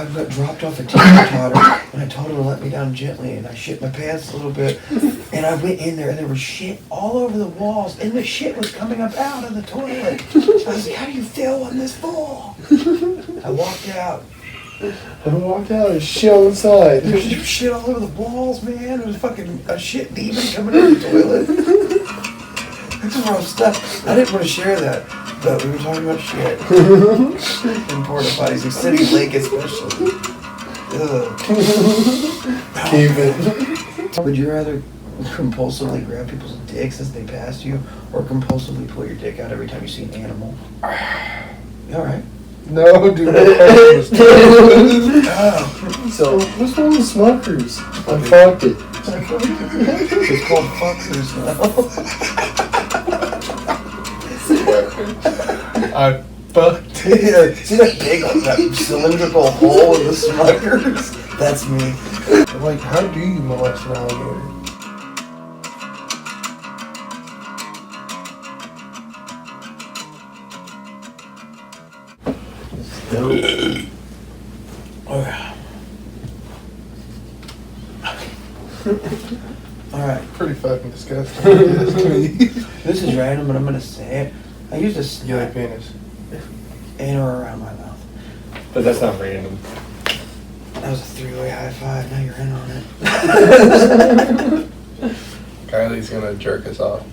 I got dropped off a teeter-totter, and I told her to let me down gently, and I shit my pants a little bit, and I went in there, and there was shit all over the walls, and the shit was coming up out of the toilet. I was like, how do you feel when this full? I walked out. There's shit on the side. There's just shit all over the walls, man. There was fucking a shit demon coming out of the toilet. That's rough stuff. I didn't want to share that, but we were talking about shit. In porta potties, like City Lake especially. Ugh. Would you rather compulsively grab people's dicks as they pass you, or compulsively pull your dick out every time you see an animal? You alright? No, dude. So, what's wrong with Smuckers? I fucked it. It's called fuckers now. I fucked it. Yeah, see that big, that cylindrical hole in the Smuckers? That's me. Like, how do you molest an alligator? Alright. Pretty fucking disgusting. This is random, but I'm gonna say it. I used a You like penis? in or around my mouth. But that's not random. That was a three-way high five. Now you're in on it. Kylie's gonna jerk us off.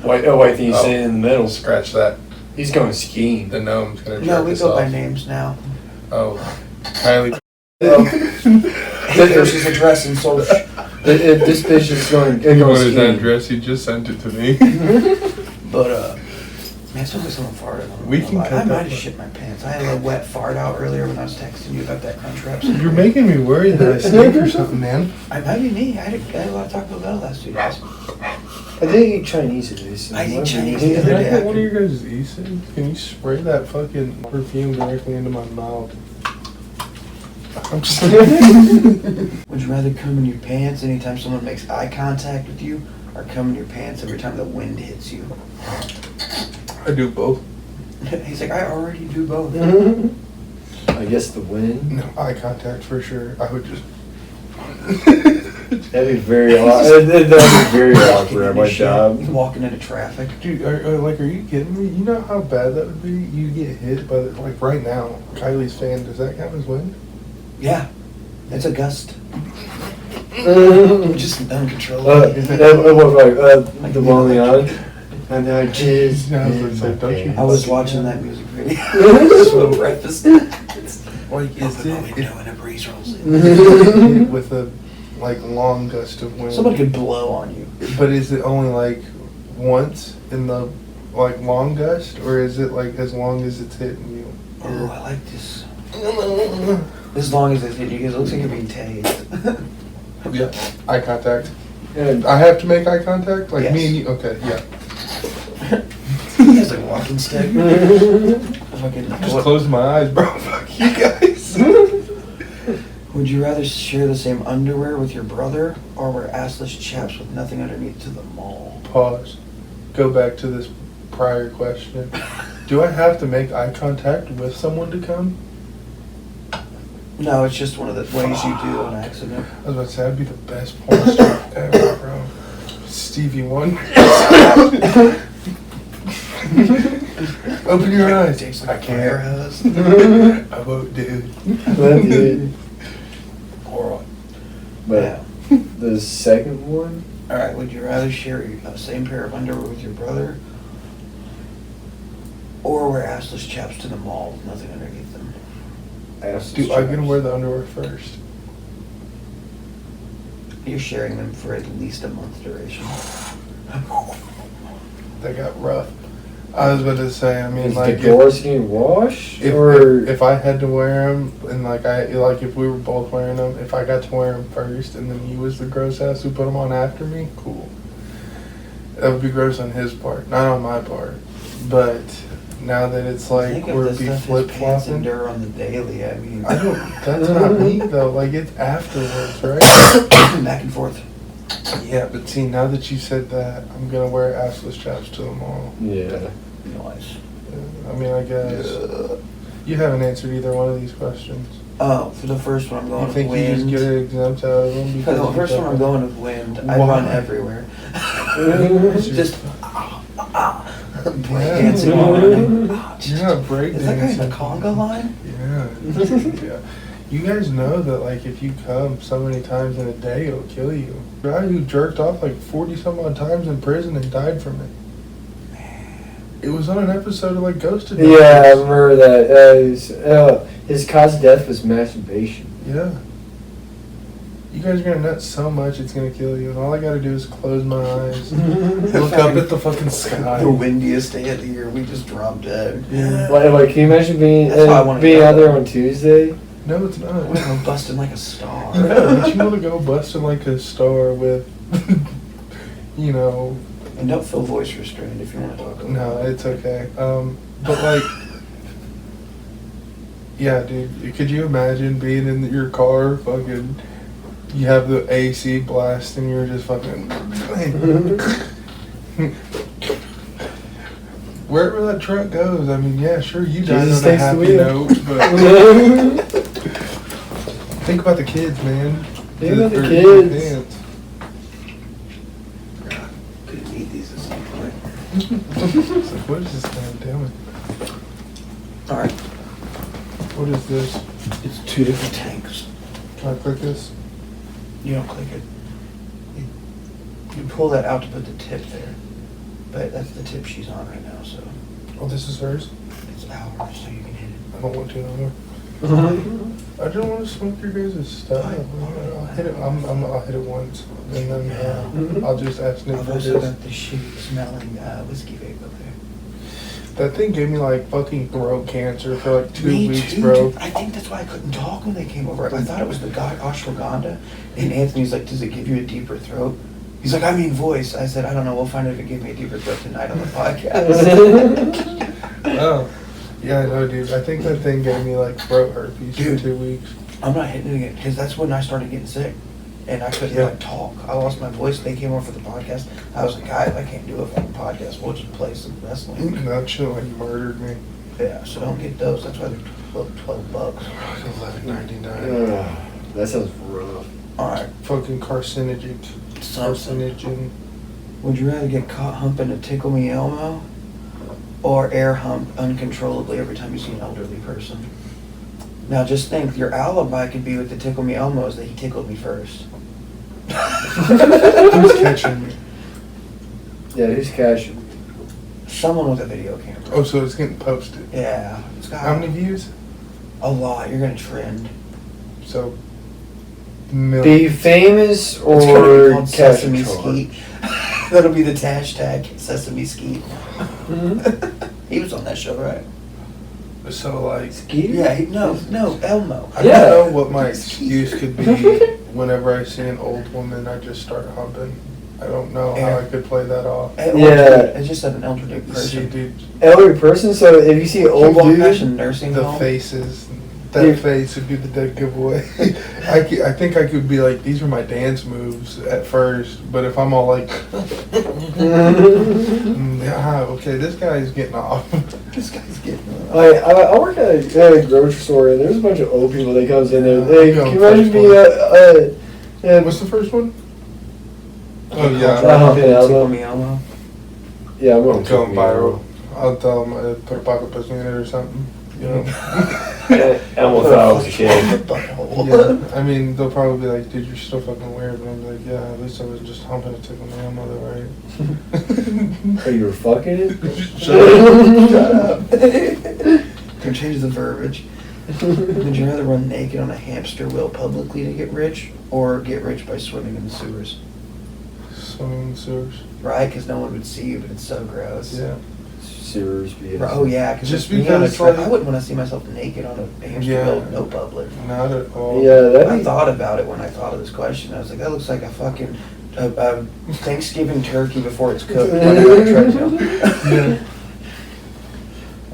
Wait, he's sitting in the middle. Scratch that. He's going skiing. The gnome's gonna jerk No, we us go off. by names now. Oh, Kylie. She's addressing social. This bitch is going What is skiing. that address? You just sent it to me. But man, I still got someone farted on. We can cut I might that have shit my pants. I had a wet fart out earlier when I was texting you about that crunch wrap. You're making me worried that I sneaked or something, man. I might be me. I had a lot of Taco Bell last 2 days. I did eat Chinese at least. I ate Chinese Can the other I day. get one of your guys' e-cigs? Can you spray that fucking perfume directly into my mouth? I'm just Would you rather come in your pants anytime someone makes eye contact with you, or come in your pants every time the wind hits you? I do both. He's like, I already do both. I guess the wind. No, eye contact for sure. I would just. That'd be very awkward. That'd be very awkward at my job. Walking into traffic. Dude, are you kidding me? You know how bad that would be? You get hit by, like right now, Kylie's fan, does that count as wind? Yeah, it's a gust. Just uncontrollable. What, the Molly on? And I just. I was watching that music video. Just for breakfast. Like, is Doing it a breeze rolls in. with a like long gust of wind? Someone could blow on you. But is it only like once in the like long gust, or is it like as long as it's hitting you? Oh, I like this. As long as it's hitting you, because it looks like you're being tased. Yeah, eye contact. I have to make eye contact, like Yes. me and you. Okay, yeah. He has like a walking stick. Fucking, I just closed my eyes, bro. Fuck you guys. Would you rather share the same underwear with your brother, or wear assless chaps with nothing underneath to the mall? Pause. Go back to this prior question. Do I have to make eye contact with someone to come? No, it's just one of the ways you do on accident. I was about to say, that'd be the best porn star ever, bro. Stevie Wonder. Open your eyes. Takes I like a fire can't. hose. I won't, dude. Horrible. But Yeah. the second one? Alright, would you rather share the same pair of underwear with your brother, or wear assless chaps to the mall with nothing underneath them? Dude, I'm gonna wear the underwear first. You're sharing them for at least a month's duration. That got rough. I was about to say, I mean, Is like, the doors getting washed? if I had to wear them, and like if we were both wearing them, if I got to wear them first, and then he was the gross ass who put them on after me, cool. That would be gross on his part, not on my part. But now that it's like Think of we're the be stuff flip his pants flopping, endure on the daily. I mean, I don't. That's not me though. Like, it's afterwards, right? back and forth. Yeah, but see, now that you said that, I'm gonna wear assless chaps to the mall. Yeah. Nice. I mean, I guess you haven't answered either one of these questions. Oh, for the first one I'm going You think with you just wind. get it exempt out of them? For the because first you one I'm going with wind. I Why? run everywhere. Just breakdancing Yeah. while running. You're not breakdancing. Is that guy in the conga line? Yeah. Yeah. You guys know that, like, if you come so many times in a day, it'll kill you. A guy who jerked off like 40 some odd times in prison and died from it. It was on an episode of like Ghost Adventures. Yeah, I remember that. His cause of death was masturbation. Yeah. You guys are gonna nut so much it's gonna kill you, and all I gotta do is close my eyes, look up at the fucking sky. The windiest day of the year, we just dropped dead. Yeah. Like, can you imagine being That's why I wanna being go. out there on Tuesday? No, it's not. We're gonna go busting like a star. No, but you want to go busting like a star with, you know. And don't feel voice restrained if you want to talk about No, it. it's okay. But like, yeah, dude. Could you imagine being in your car, fucking? You have the AC blast, and you're just fucking. Wherever that truck goes, I mean, yeah, sure, you died Jesus on a takes the happy wheel. note, but think about the kids, man. Think about the Or kids. dance. Couldn't eat these at some point. It's like, what is this man doing? Alright, What is this? it's two different tanks. Can I click this? You don't click it. You pull that out to put the tip there. But that's the tip she's on right now, so Oh, this is hers? it's ours, so you can hit it. I don't want to no more. I don't want to smoke your guys' stuff. I'll hit it. I'll hit it once, and then I'll just ask Nick I've for also this. got the shitty smelling whiskey vape up there. That thing gave me like fucking throat cancer for like 2 Me weeks, too, bro. dude. I think that's why I couldn't talk when they came over. I thought it was the guy ashwagandha, and Anthony's like, "Does it give you a deeper throat?" He's like, "I mean voice." I said, "I don't know. We'll find out if it gave me a deeper throat tonight on the podcast." Oh, yeah, I know, dude. I think that thing gave me like throat herpes Dude. for 2 weeks. I'm not hitting it again because that's when I started getting sick, and I couldn't Yeah. like talk. I lost my voice. They came over for the podcast. I was like, "Guys, I can't do a fucking podcast. We'll just play some wrestling." That shit like murdered me. Yeah, so don't get those. That's why they're $12. $11.99. That sounds rough. All right, Fucking carcinogen. something. Carcinogen. Would you rather get caught humping a Tickle Me Elmo or air hump uncontrollably every time you see an elderly person? Now just think, your alibi could be with the Tickle Me Elmo is that he tickled me first. Who's catching me? Yeah, who's cashing? Someone with a video camera. Oh, so it's getting posted. Yeah, it's got How many views? a lot. You're gonna trend. So, Be millions. famous It's gonna be or called cash Sesame a charge? Skeet. That'll be the hashtag Sesame Skeet. He was on that show, right? So like, Skeeter? Yeah, no, Elmo. I Yeah. don't know what my excuse could be whenever I see an old woman, I just start humping. I don't know how I could play that off. It's just an elderly See, person. dude, Elderly person, so if you see an You old walk past a dude, nursing the home. faces, that Dude. face would be the dead giveaway. I think I could be like, these are my dance moves at first, but if I'm all like, yeah, okay, this guy's getting off. This guy's getting. I work at a grocery store and there's a bunch of old people that comes in there. Yeah, Hey, I'm can you going imagine being What's the first one? Oh Yeah, yeah, Elmo. Me Elmo. yeah, I'm going I'm going viral. I'll tell them put a pocket pussy in it or something. You know. Elmo thought I was a kid. Butthole. Yeah, I mean, they'll probably be like, dude, you're still fucking weird. And I'm like, yeah, at least I was just humping a tickle my mother, right? Oh, you were fucking it? Shut up. Shut up. Can change the verbiage. Would you rather run naked on a hamster wheel publicly to get rich, or get rich by swimming in the sewers? Swimming in the sewers. Right? Because no one would see you, but it's so gross. Yeah. Sewers, be Oh yeah, because Just you gotta because, try. like- I wouldn't want to see myself naked on a hamster Yeah. wheel, no public. Not at all. Yeah, that'd I be. thought about it when I thought of this question. I was like, that looks like a fucking Thanksgiving turkey before it's cooked. Running on a treadmill. Yeah.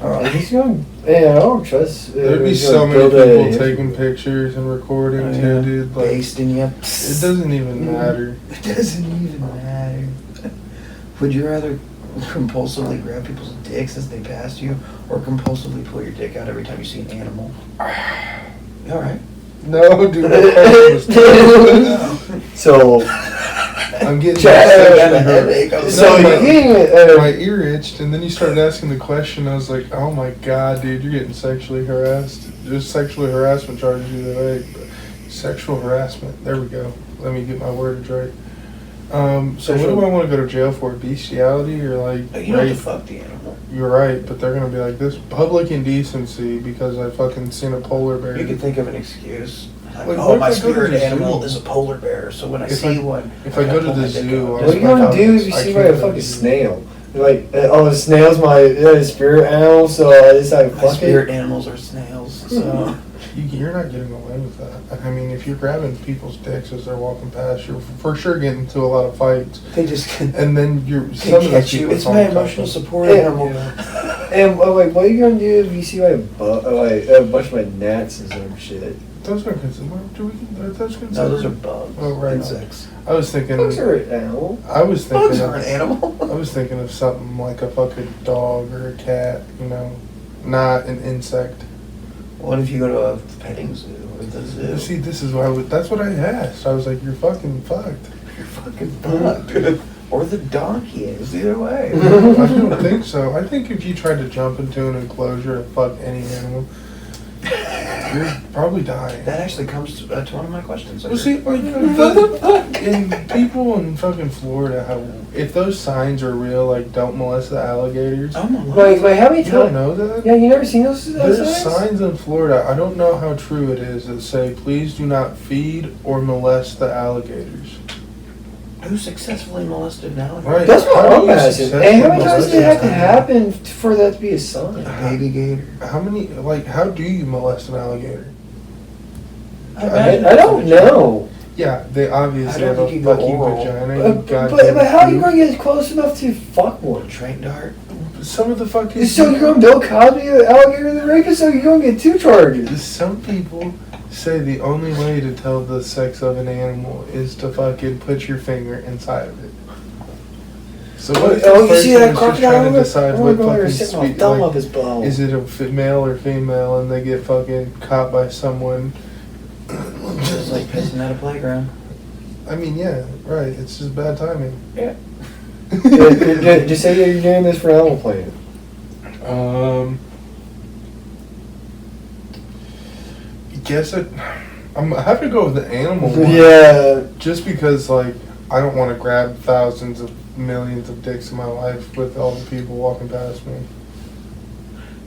All right. He's going. Yeah, I don't trust. There'd be he's so gonna many build a- people taking pictures and recording Oh, too, yeah. dude. Like, Basting you. it doesn't even matter. It doesn't even matter. Would you rather compulsively grab people's dicks as they pass you, or compulsively pull your dick out every time you see an animal? All right. No, dude. That was terrible. So, I'm getting Check. got a headache. I'm so my, you're getting my ear itched, and then you started asking the question. I was like, "Oh my god, dude, you're getting sexually harassed." Just sexually harassment charges either way. Sexual harassment. There we go. Let me get my words right. So what do I want to go to jail for? Bestiality or like You don't have rape? to fuck the animal. You're right, but they're gonna be like this public indecency because I fucking seen a polar bear. You can think of an excuse. Like, Like, oh, what my if I go to spirit the animal zoo? is a polar bear, so when I If see I- one, if I go to pull the my dick zoo, out. I'll what are That's you my gonna dog. do if you I see can't like a go to fucking the zoo. snail? You're like, oh, the snail's my spirit animal, so I just like My fuck spirit it. animals are snails, so You're not getting away with that. I mean, if you're grabbing people's dicks as they're walking past, you're for sure getting into a lot of fights. they just can And then you're they some of those catch you. people It's call my them emotional tough. support Yeah. animal. And like, what are you gonna do if you see like a bunch of like gnats and some shit? Those are considered. Those considered? No, those are bugs. Oh, right. Insects. I was thinking. Bugs are an animal. I was thinking. Bugs are an Of, animal. I was thinking of something like a fucking dog or a cat. You know, not an insect. What if you go to a petting zoo or the zoo? See, this is why. That's what I asked. I was like, "You're fucking fucked." You're fucking fucked. Or the donkey is, either way. I don't think so. I think if you tried to jump into an enclosure and fuck any animal, you're probably dying. That actually comes to one of my questions. Well, see, like, in people in fucking Florida, how if those signs are real, like don't molest the alligators. Oh my Like how many You don't times? know that? Yeah, you never seen those There's signs? signs in Florida. I don't know how true it is that say, "Please do not feed or molest the alligators." Who successfully molested an alligator? Right. That's what How do I'm you asking. successfully And how many times molest did it have to an happen for that to be a sign? A baby gator. How many? Like, how do you molest an alligator? I don't know. Yeah, they obviously I don't have a think you go fucking oral. vagina. you But goddamn how are you goof. gonna get close enough to fuck one? Train dart. Some of the fucking. So you're gonna Bill Cosby an alligator the rapist, so you're gonna get 2 charges. Some people say the only way to tell the sex of an animal is to fucking put your finger inside of it. So what if the Oh, you person see that is just crocodile? trying to decide what fucking sitting on speed, thumb like, up his bum. is it a male or female, and they get fucking caught by someone? Just like pissing at a playground. I mean, yeah, right. It's just bad timing. Yeah. Just say that you're doing this for Animal Planet. Guess it. I have to go with the animal one. Yeah. Just because, like, I don't want to grab thousands of millions of dicks in my life with all the people walking past me.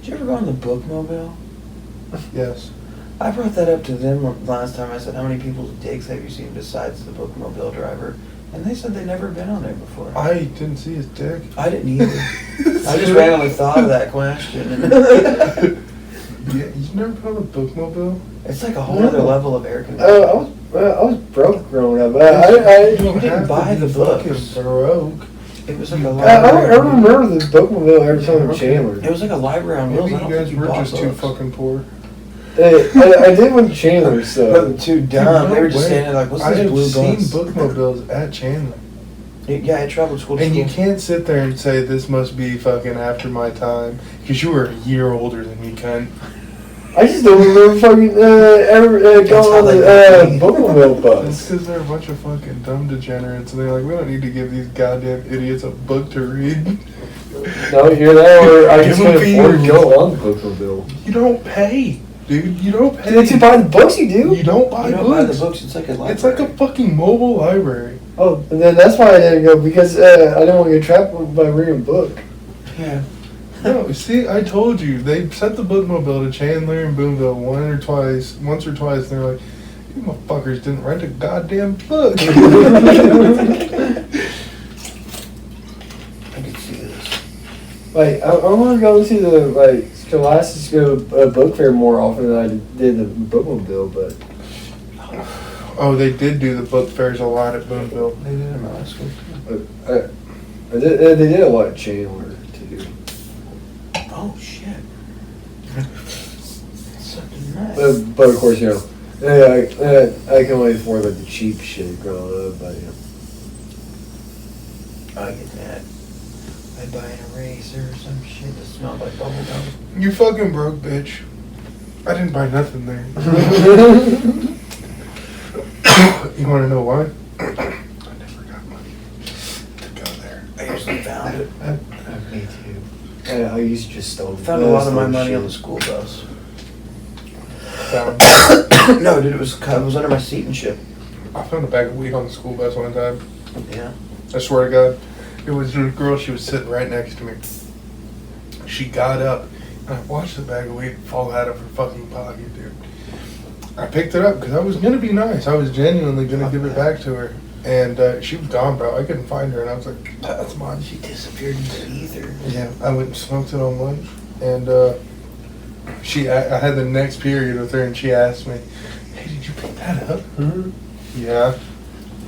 Did you ever go on the bookmobile? Yes. I brought that up to them last time. I said, how many people's dicks have you seen besides the bookmobile driver? And they said they'd never been on there before. I didn't see his dick. I didn't either. I just randomly thought of that question. Yeah, you've never been on a bookmobile? It's like a whole other level of air conditioning. I was broke growing up. You don't didn't have buy to the be fucking books. broke. It was like a I library. remember the bookmobile every time in Chandler. It was like a library on wheels. Maybe I you don't guys think were bought just too books. fucking poor. I did win Chandler, so. But too dumb. They were just No way. standing there like, what's I this have blue seen bus? bookmobiles at Chandler. Yeah, I traveled school to And you school. can't sit there and say this must be fucking after my time because you were a year older than me, cunt. I just don't remember fucking ever going how on they the got me. bookmobile That's bus. because they're a bunch of fucking dumb degenerates and they're like, we don't need to give these goddamn idiots a book to read. No, you hear that? Or I Give just them can't afford to views. go on the bookmobile. You don't pay, dude. You don't pay. To buy the books, you do? You don't buy You don't books. buy the books. It's like a library. It's like a fucking mobile library. Oh, and then that's why I didn't go, because I didn't want to get trapped by reading a book. Yeah. No, see, I told you. They sent the bookmobile to Chandler and Boonville once or twice, and they're like, you motherfuckers didn't rent a goddamn book. I could see this. Like, I want to go to the, like, Scholastics book fair more often than I did the bookmobile, but. Oh, they did do the book fairs a lot at Boonville. They did it in my school. They did a lot of Chandler, too. Oh, shit. Something nice. But of course, you know, I can only afford like the cheap shit growing up. But you know, I get that. I'd buy an eraser or some shit that smelled like bubble gum. You fucking broke, bitch. I didn't buy nothing there. You want to know why? I never got money to go there. I usually found it. Me too. I used to just stole. Found a lot of my money on the school bus. Found, No, dude, it was under my seat and shit. I found a bag of weed on the school bus one time. Yeah. I swear to God. It was a girl, she was sitting right next to me. She got up, and I watched the bag of weed fall out of her fucking pocket, dude. I picked it up because I was going to be nice. I was genuinely going to give it back to her. And she was gone, bro. I couldn't find her, and I was like, that's mine. She disappeared into the ether. Yeah, I went and smoked it on lunch. And I had the next period with her, and she asked me, hey, did you pick that up? Hmm? Yeah.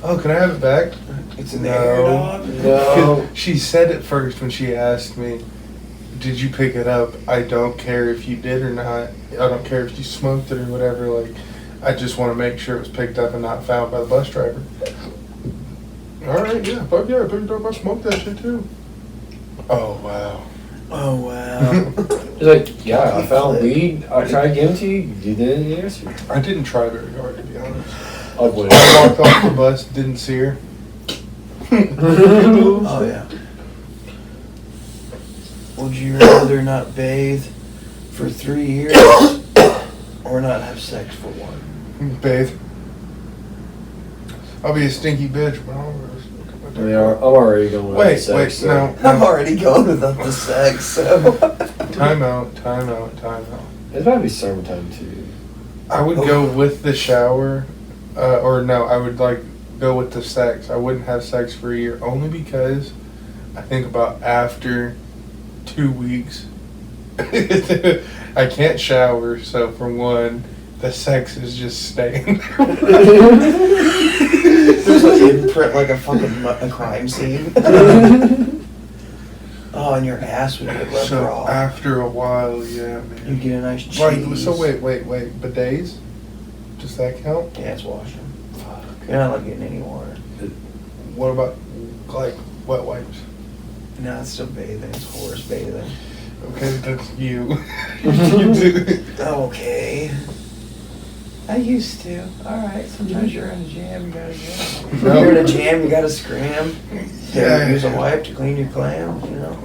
Oh, can I have it back? It's in the air, dog. No. She said it first when she asked me, did you pick it up? I don't care if you did or not. I don't care if you smoked it or whatever. Like, I just want to make sure it was picked up and not found by the bus driver. All right, yeah, fuck yeah, I picked it up. I smoked that shit too. Oh, wow. Oh, wow. It's like, yeah, I found weed. I tried to give it to you. You didn't answer. I didn't try very hard, to be honest. I would. I walked off the bus, didn't see her. Oh, yeah. Would you rather not bathe for 3 years or not have sex for 1? Bathe. I'll be a stinky bitch, but I'll I mean, I'm already going with Wait, sex. no. I'm already going without the sex, so. Time out. It's gotta be summertime too. I would go with the shower, or no, I would like go with the sex. I wouldn't have sex for a year, only because I think about after 2 weeks, I can't shower, so for one, the sex is just staying there. There's an imprint like a fucking a crime scene. Oh, and your ass would get rubbed So raw. after a while, yeah, You'd man. get a nice cheese. Like, so wait, bidets? Does that count? Yeah, it's washing. You're not like getting any water. What about, like, wet wipes? No, it's still bathing. It's horse bathing. Okay, that's you. You do. Okay. I used to. Alright, sometimes you're in a jam, you gotta go. No. You're in a jam, you gotta scram. Yeah. Use a wipe to clean your clam, you know.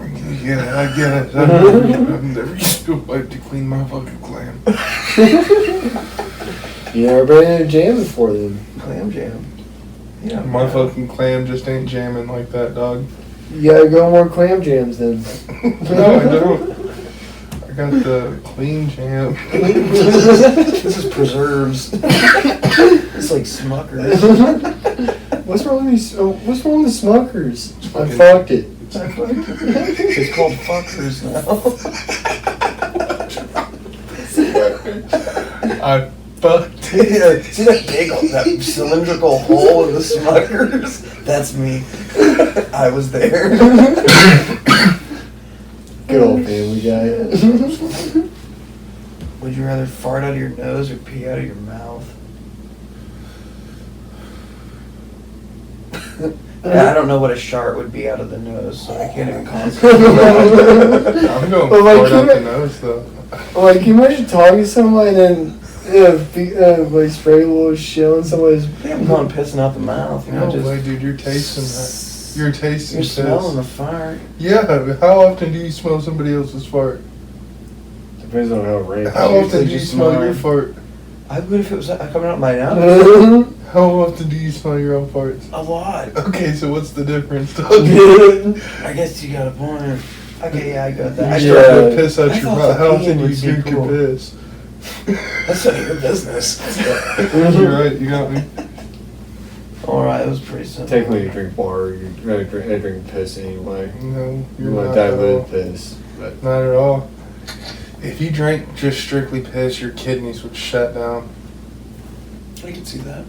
Yeah, I get it. I've never used a wipe to clean my fucking clam. You never been in a jam before then. Clam jam. Yeah. My fucking clam just ain't jamming like that, dog. You gotta go more clam jams then. No, I don't. I got the clean jam. This is preserves. It's like Smuckers. What's wrong with these? What's wrong with the smokers? I fucking- fucked it. It's called fuckers now. I fucked it. Yeah, see that big, that cylindrical hole in the Smuckers? That's me. I was there. Good old family guy. Would you rather fart out of your nose or pee out of your mouth? Yeah, I don't know what a shart would be out of the nose, so I can't even concentrate. I'm going But, like, fart out the you- nose, though. Like, can you imagine talking to somebody and then like spray a little shit on somebody's. I'm going pissing out the mouth, you know, No just. way, dude, you're tasting that. You're tasting You're piss. smelling the fart. Yeah, but how often do you smell somebody else's fart? Depends on how rank. How usually often do you just smell mine. your fart? I would if it was coming out my nose. How often do you smell your own farts? A lot. Okay, so what's the difference? I guess you got a point. Okay, yeah, I got that. I You Yeah. start to piss out I your thought mouth. How the often do you peeing would drink be your cool. piss? That's none of your business. You're right, you got me. Alright, it was pretty simple. Technically, you drink water. You're gonna drink piss anyway. No, You you're want not to at dilute all. piss, but Not at all. If you drank just strictly piss, your kidneys would shut down. I can see that.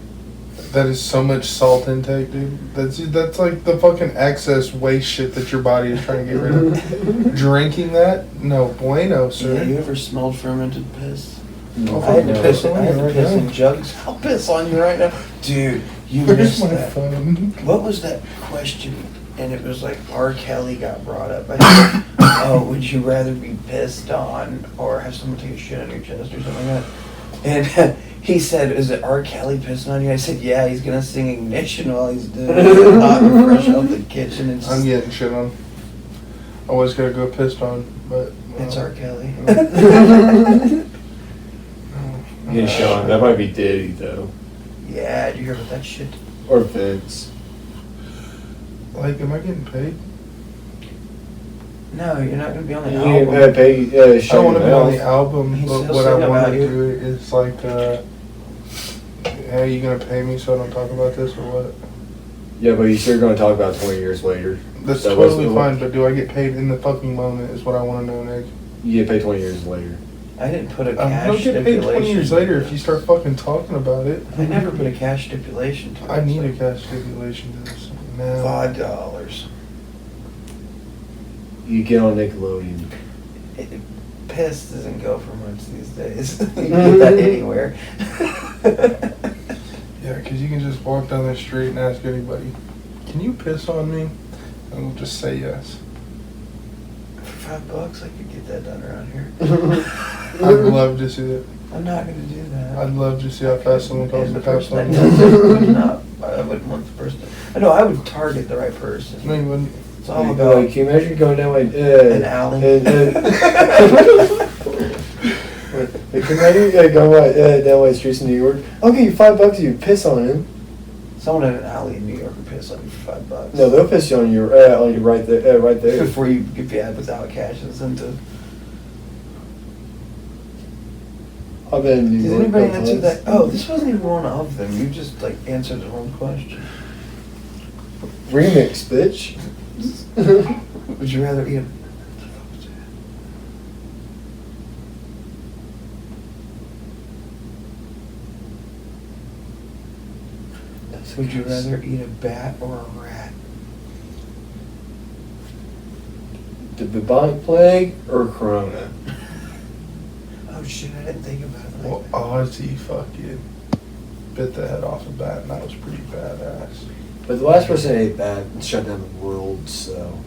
That is so much salt intake, dude. That's like the fucking excess waste shit that your body is trying to get rid of. Drinking that? No bueno, Yeah, sir. you ever smelled fermented piss? Oh, I had to no. piss in, I had to Right piss now. in jugs. I'll piss on you right now. Dude, you Where's missed my that. phone? What was that question? and it was like R. Kelly got brought up. I said, oh, would you rather be pissed on or have someone take a shit on your chest or something like that? And he said, is it R. Kelly pissing on you? I said, yeah, he's going to sing Ignition while he's doing it. Hot and fresh out the kitchen. And I'm getting shit on. I always gotta go pissed on, but... It's R. Kelly. Yeah, Sean, that might be Diddy, though. Yeah, did you hear about that shit? Or Vince. Like, am I getting paid? No, you're not going to be on the You album. can pay I don't want to be on the Sean. album, He's but still what I singing want about to you. do is like, hey, you gonna pay me so I don't talk about this or what? Yeah, but you're still going to talk about 20 years later. That's That totally wasn't- fine, but do I get paid in the fucking moment is what I want to know, Nick. You get paid 20 years later. I didn't put a I cash don't get paid stipulation. 20 years later if you start fucking talking about it. I never put a cash stipulation to it. I need a cash stipulation to this now. $5. You get on Nickelodeon. Piss doesn't go for much these days. You can get that anywhere. Yeah, because you can just walk down the street and ask anybody, can you piss on me? And they'll just say yes. For $5, I could get that done around here. I'd love to see it. I'm not going to do that. I'd love to see how fast someone calls And the the cops person on that me. does it would not. I wouldn't want the person. No, I would target the right person. No, you wouldn't. It's all Like, about can you imagine going down like an alley. Can you imagine going down like streets in New York? I'll give you $5 if you piss on him. Someone in an alley in New York would piss on you for $5. No, they'll piss you on you right there, right there. Before you get paid without cash and sent to. I've been in New Did York. anybody couple answer times. that? Oh, this wasn't even one of them. You just like answered the wrong question. Remix, bitch. Would you rather eat a... So would you rather eat a bat or a rat? The bubonic plague or Corona? Oh shit, I didn't think about it Well, like that. Ozzy fucking bit the head off a bat, and that was pretty badass. But the last person ate that shut down the world, so.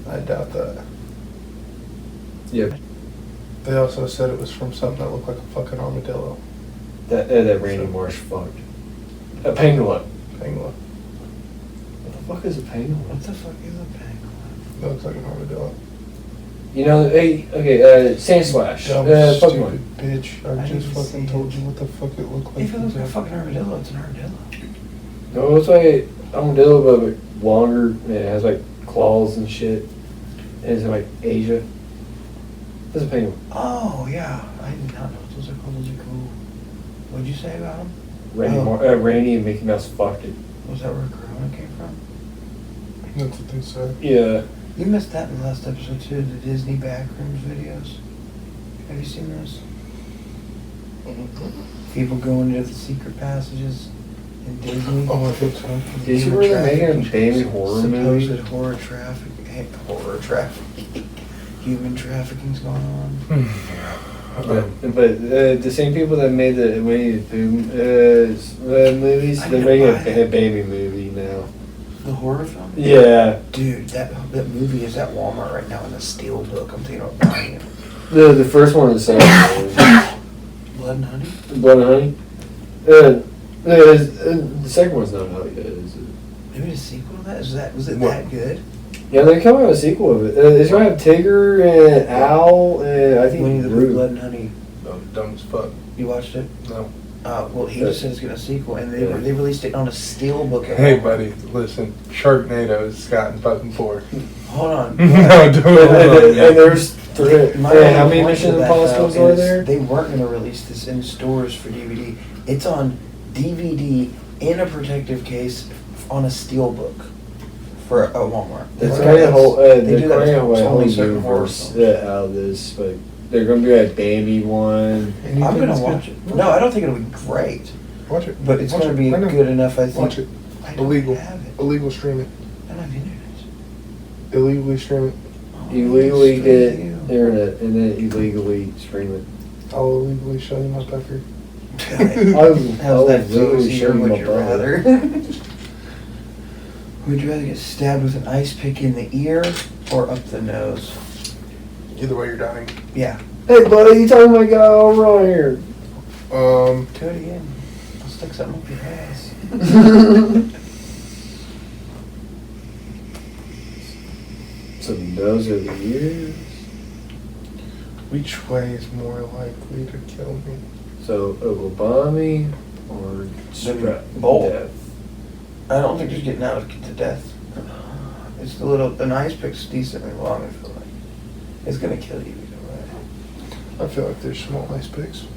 I doubt that. Yep. They also said it was from something that looked like a fucking armadillo. That Randy Marsh fucked. A pangolin. Pangolin. What the fuck is a pangolin? What the fuck is a pangolin? That looks like an armadillo. You know, hey, okay, Sand Slash. Dumb, Pokemon. stupid bitch. I I just didn't fucking see told it. you what the fuck it looked like. If it looks like a fucking armadillo, it's an armadillo. No, it's like an armadillo, but like longer. And it has like claws and shit. And it's in like Asia. That's a penguin. Oh yeah, I did not know what those are called. Those are cool. What'd you say about them? Randy and Mickey Mouse fucked it. Was that where Corona came from? That's what they said. Yeah. You missed that in the last episode too, the Disney Backrooms videos. Have you seen those? People going into the secret passages in Disney. Oh, I think so. Did you see where they're making a baby horror movie? Supposed horror trafficking. Human trafficking's going on. But the same people that made the Winnie the Pooh movies, I they're know making why. a baby movie now. The horror film? Yeah. Dude, that movie is at Walmart right now in a steel book. I'm thinking about buying it. The first one is Blood and Honey? Blood and Honey. The second one's not out yet, is it? Maybe a sequel to that? Was it What? that good? Yeah, they're coming out with a sequel of it. It's going to have Tigger and Owl and I think Winnie the Pooh, Groot. Blood and Honey. Oh, dumb as fuck. You watched it? No. Well, he just said it's going to sequel, and they Yeah. they released it on a steel book. at Hey, Walmart. buddy, listen. Sharknado's gotten fucking bored. Hold on. No, don't. And there's three. My How only many point Mission to that, Impossibles though, are is there? They weren't going to release this in stores for DVD. It's on DVD in a protective case on a steel book for a Walmart. It's Right. kind of whole. They They're do that creating a with whole only certain horror universe films. out of this, but they're going to be like Bambi one. And you I'm think going it's to good? watch it. No, I don't think it'll be great, Watch it. but it's Watch going to it. be I know. good enough, I think. Watch it. I don't Illegal. have it. Illegal stream it. I don't have internet. Illegally stream it. Oh, Illegally screw get you. internet and then illegally stream it. I'll illegally show you my pecker. How's that literally Susie, or show you would my you butt. rather? Would you rather get stabbed with an ice pick in the ear or up the nose? Either way, you're dying. Yeah. Hey, buddy, you talking about guy over on here? Do it again. I'll stick something up your ass. So the nose or the ears? Which way is more likely to kill me? So a lobotomy or Both. death? I don't think you're getting out to death. It's an ice pick's decently long, I feel like. It's gonna kill you either way. I feel like there's small ice picks.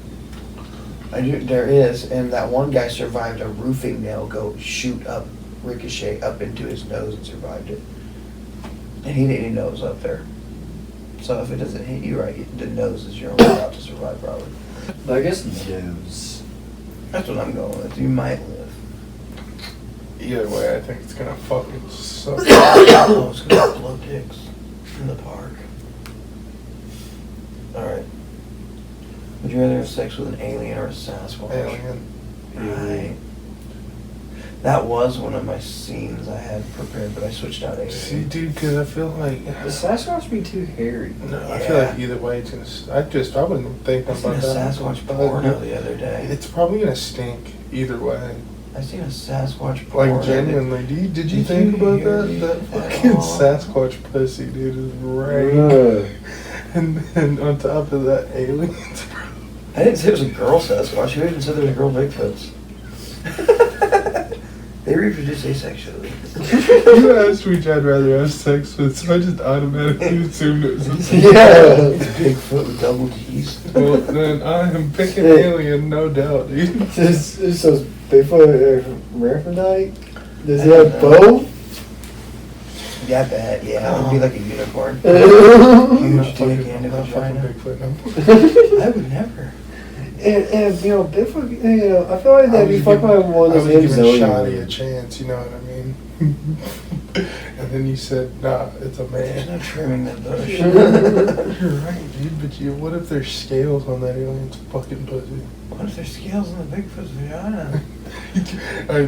There is, and that one guy survived a roofing nail shoot up, ricochet up into his nose and survived it. And he didn't even know it was up there. So if it doesn't hit you right, the nose is your only route to survive, probably. I guess nose. That's what I'm going with. You might live. Either way, I think it's gonna fucking suck. Oh, it's gonna blow dicks in the park. Alright. Would you rather have sex with an alien or a Sasquatch? Alien. Right. That was one of my scenes I had prepared, but I switched out alien. See, dude, because I feel like The Sasquatch be too hairy. no, I feel like either way it's gonna. I wouldn't think I seen about a that. Sasquatch But porno the other day. it's probably gonna stink either way. I seen a Sasquatch porno. Like genuinely, did you Did think you about hear that? me That at fucking all? Sasquatch pussy, dude, is right. Ugh. And then on top of that, aliens, bro. I didn't say it was a girl Sasquatch. Who even said there was a girl Bigfoots? They reproduce asexually. You asked which I'd rather have sex with, so I just automatically assumed it was a Yeah. Bigfoot with double G's. Well, then I am picking Hey. alien, no doubt, dude. So Bigfoot hermaphrodite? Does I he don't have know. both? Yeah, I bet. Yeah, it would be like a unicorn. I'm Huge not dick fucking, and I'm a not fucking vagina. Bigfoot no. I would never. And you know, Bigfoot, you know, I feel like that'd be fucked by one I of was those giving Amazonian Shoddy a ones. chance, you know what I mean? And then you said, nah, it's a There's man. no trimming the bush. You're right, dude, but what if there's scales on that alien's fucking pussy? What if there's scales in the Bigfoot's vagina?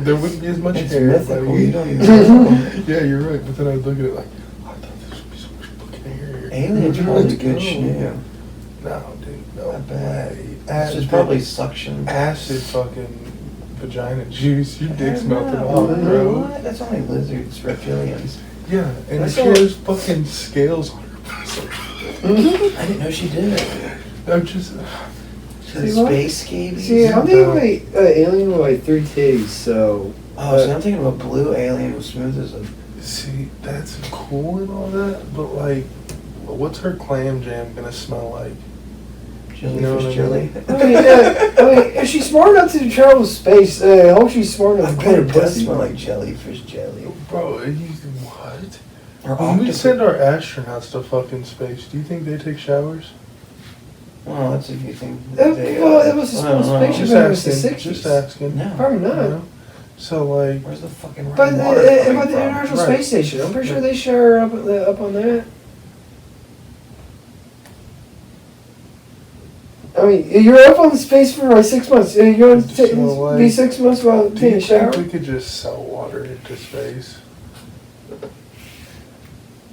There wouldn't be as much It's hair. mythical, buddy. you don't even know. Yeah, you're right, but then I'd look at it like, I thought this would be so much fucking hair here. Aliens Let's probably good go. schnoo. No, dude, no I bet. way. This is probably suction. acid fucking vagina juice. Your dick's I don't melting know. off, bro. What? That's only lizards, reptilians. Yeah, and That's she all- has fucking scales on her pussy. I didn't know she did. I'm just. She's a See what? space scabies. See, I'm thinking like alien with like 3 titties, so. Oh, see, I'm thinking of a blue alien with smooth as a. See, that's cool and all that, but like, what's her clam jam gonna smell like? Jellyfish You know what I jelly. I mean, if she's smart enough to travel space, I hope she's smart enough I to bet put it her does pussy. smell like jellyfish jelly. Bro, what? Or When we octopus. send our astronauts to fucking space, do you think they take showers? Well, that's if you think. Well, it was a small spaceship. Just It was the asking. 60s. Just asking. No. Probably You not. know? So like, Where's the fucking But running water about coming the from? International Right. Space Station, I'm pretty sure they shower up on that. I mean, you're up on space for like 6 months. You're going to So, like, be 6 months while do taking you a shower? think we could just sell water into space?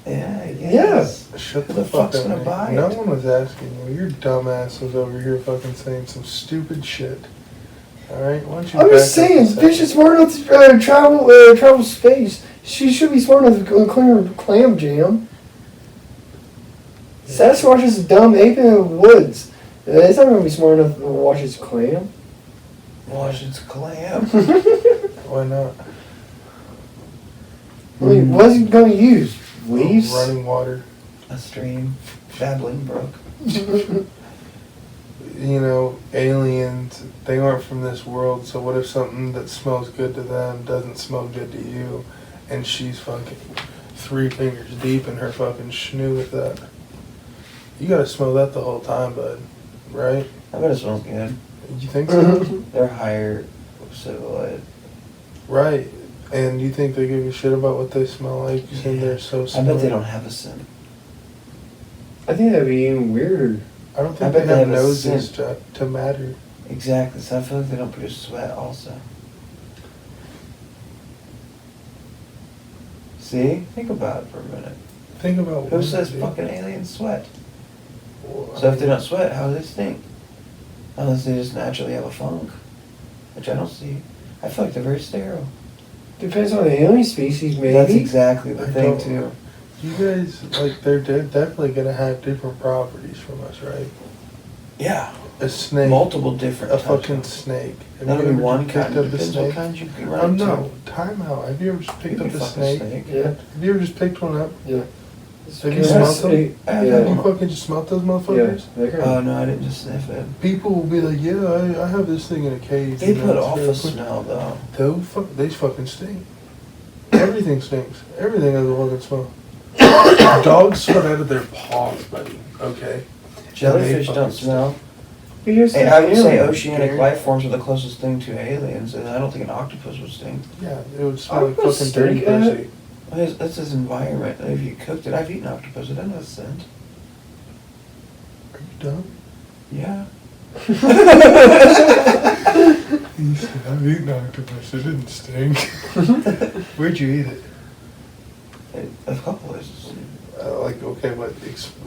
Yeah, I Yeah. guess. Shut Who the the fuck fuck's up, gonna man. buy No it? one was asking you. Your dumbass was over here fucking saying some stupid shit. Alright, why don't you I'm back just up a saying, second? bitch is smart enough to travel space. She should be smart enough to clean her clam jam. Sasquatch is a dumb ape in the woods. It's not gonna be smart enough to wash its clam. Wash its clam. Why not? I mean, what's he gonna use? Leaves? Running water. A stream. Babbling brook. You know, aliens, they aren't from this world, so what if something that smells good to them doesn't smell good to you, and she's fucking 3 fingers deep in her fucking schnoo with that? You gotta smell that the whole time, bud, right? I bet it smells good. You think so? They're higher civilized. Right. And you think they give a shit about what they smell like, and they're so I smart? bet they don't have a scent. I think that'd be even weirder. I don't I think bet they they have have a noses scent. to matter. Exactly. So I feel like they don't produce sweat also. See? Think about it for a minute. Think about Who what says they do. fucking aliens sweat? Well, So if they don't sweat, how do they stink? Unless they just naturally have a funk, which I don't see. I feel like they're very sterile. Depends on the alien species, maybe. That's exactly the I thing don't- too. You guys, like, they're definitely gonna have different properties from us, right? Yeah. A snake. Multiple different A types fucking of- snake. Have That'll you be ever one picked kind. up a Depends what snake? kind you can Oh run into. no, time out. Have you ever just picked You up can a fuck snake? Yeah. Have you ever just picked one up? Yeah. Have you smelled them? Yeah. You fucking just smelled those Yeah. motherfuckers? They're kind Oh of, no, I didn't just sniff it. People will be like, yeah, I have this thing in a cage. They you know, put it's off very a quick." smell though. They fucking stink. Everything stinks. Everything has a fucking smell. Dogs sweat out of their paws, buddy. Okay. Jellyfish They don't fucking smell. but here's Hey, the I would say alien. oceanic life forms are the closest thing to aliens, and I don't think an octopus would stink. Yeah, it would smell like Octopus fucking dirty stink, pussy. Well, that's his environment. If you cooked it, I've eaten octopus. It doesn't have a scent. Are you dumb? Yeah. He said, I've eaten octopus. It didn't stink. Where'd you eat it? A couple places. Like, okay, but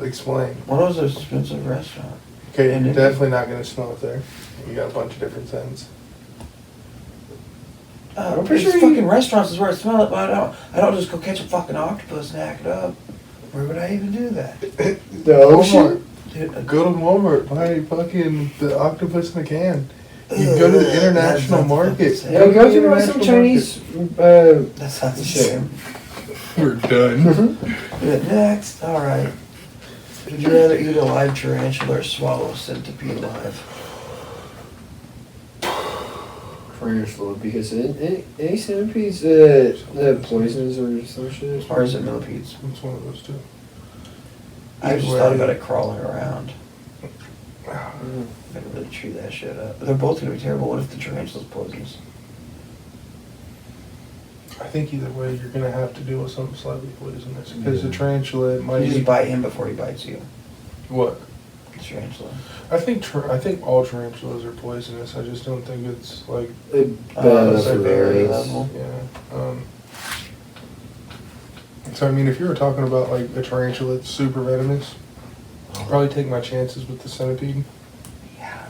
explain. One was an expensive restaurant. Okay, And you're it- definitely not going to smell it there. You got a bunch of different scents. I'm pretty It's sure you- fucking restaurants is where I smell it, but I don't just go catch a fucking octopus and hack it up. Where would I even do that? The ocean? Dude, Go to Walmart, buy fucking the octopus in a can. You go to the Ugh, international that's not the market. fucking Yeah, same. go to buy some Chinese. That's not the Shit. same. We're done. Next, alright. Would you rather eat a live tarantula or swallow a centipede alive? Tarantula, because any centipedes that poisons or some shit. Or is it millipedes? It's one of those two. I just Either thought way. about it crawling around. Mm. I could really chew that shit up. They're both gonna be terrible. What if the tarantula's poisonous? I think either way, you're gonna have to deal with something slightly poisonous because the tarantula might. You just bite him before he bites you. What? The tarantula. I think all tarantulas are poisonous. I just don't think it's like Bad enough for severity variants. level. yeah. So I mean, if you were talking about like a tarantula that's super venomous, I'd probably take my chances with the centipede. Yeah.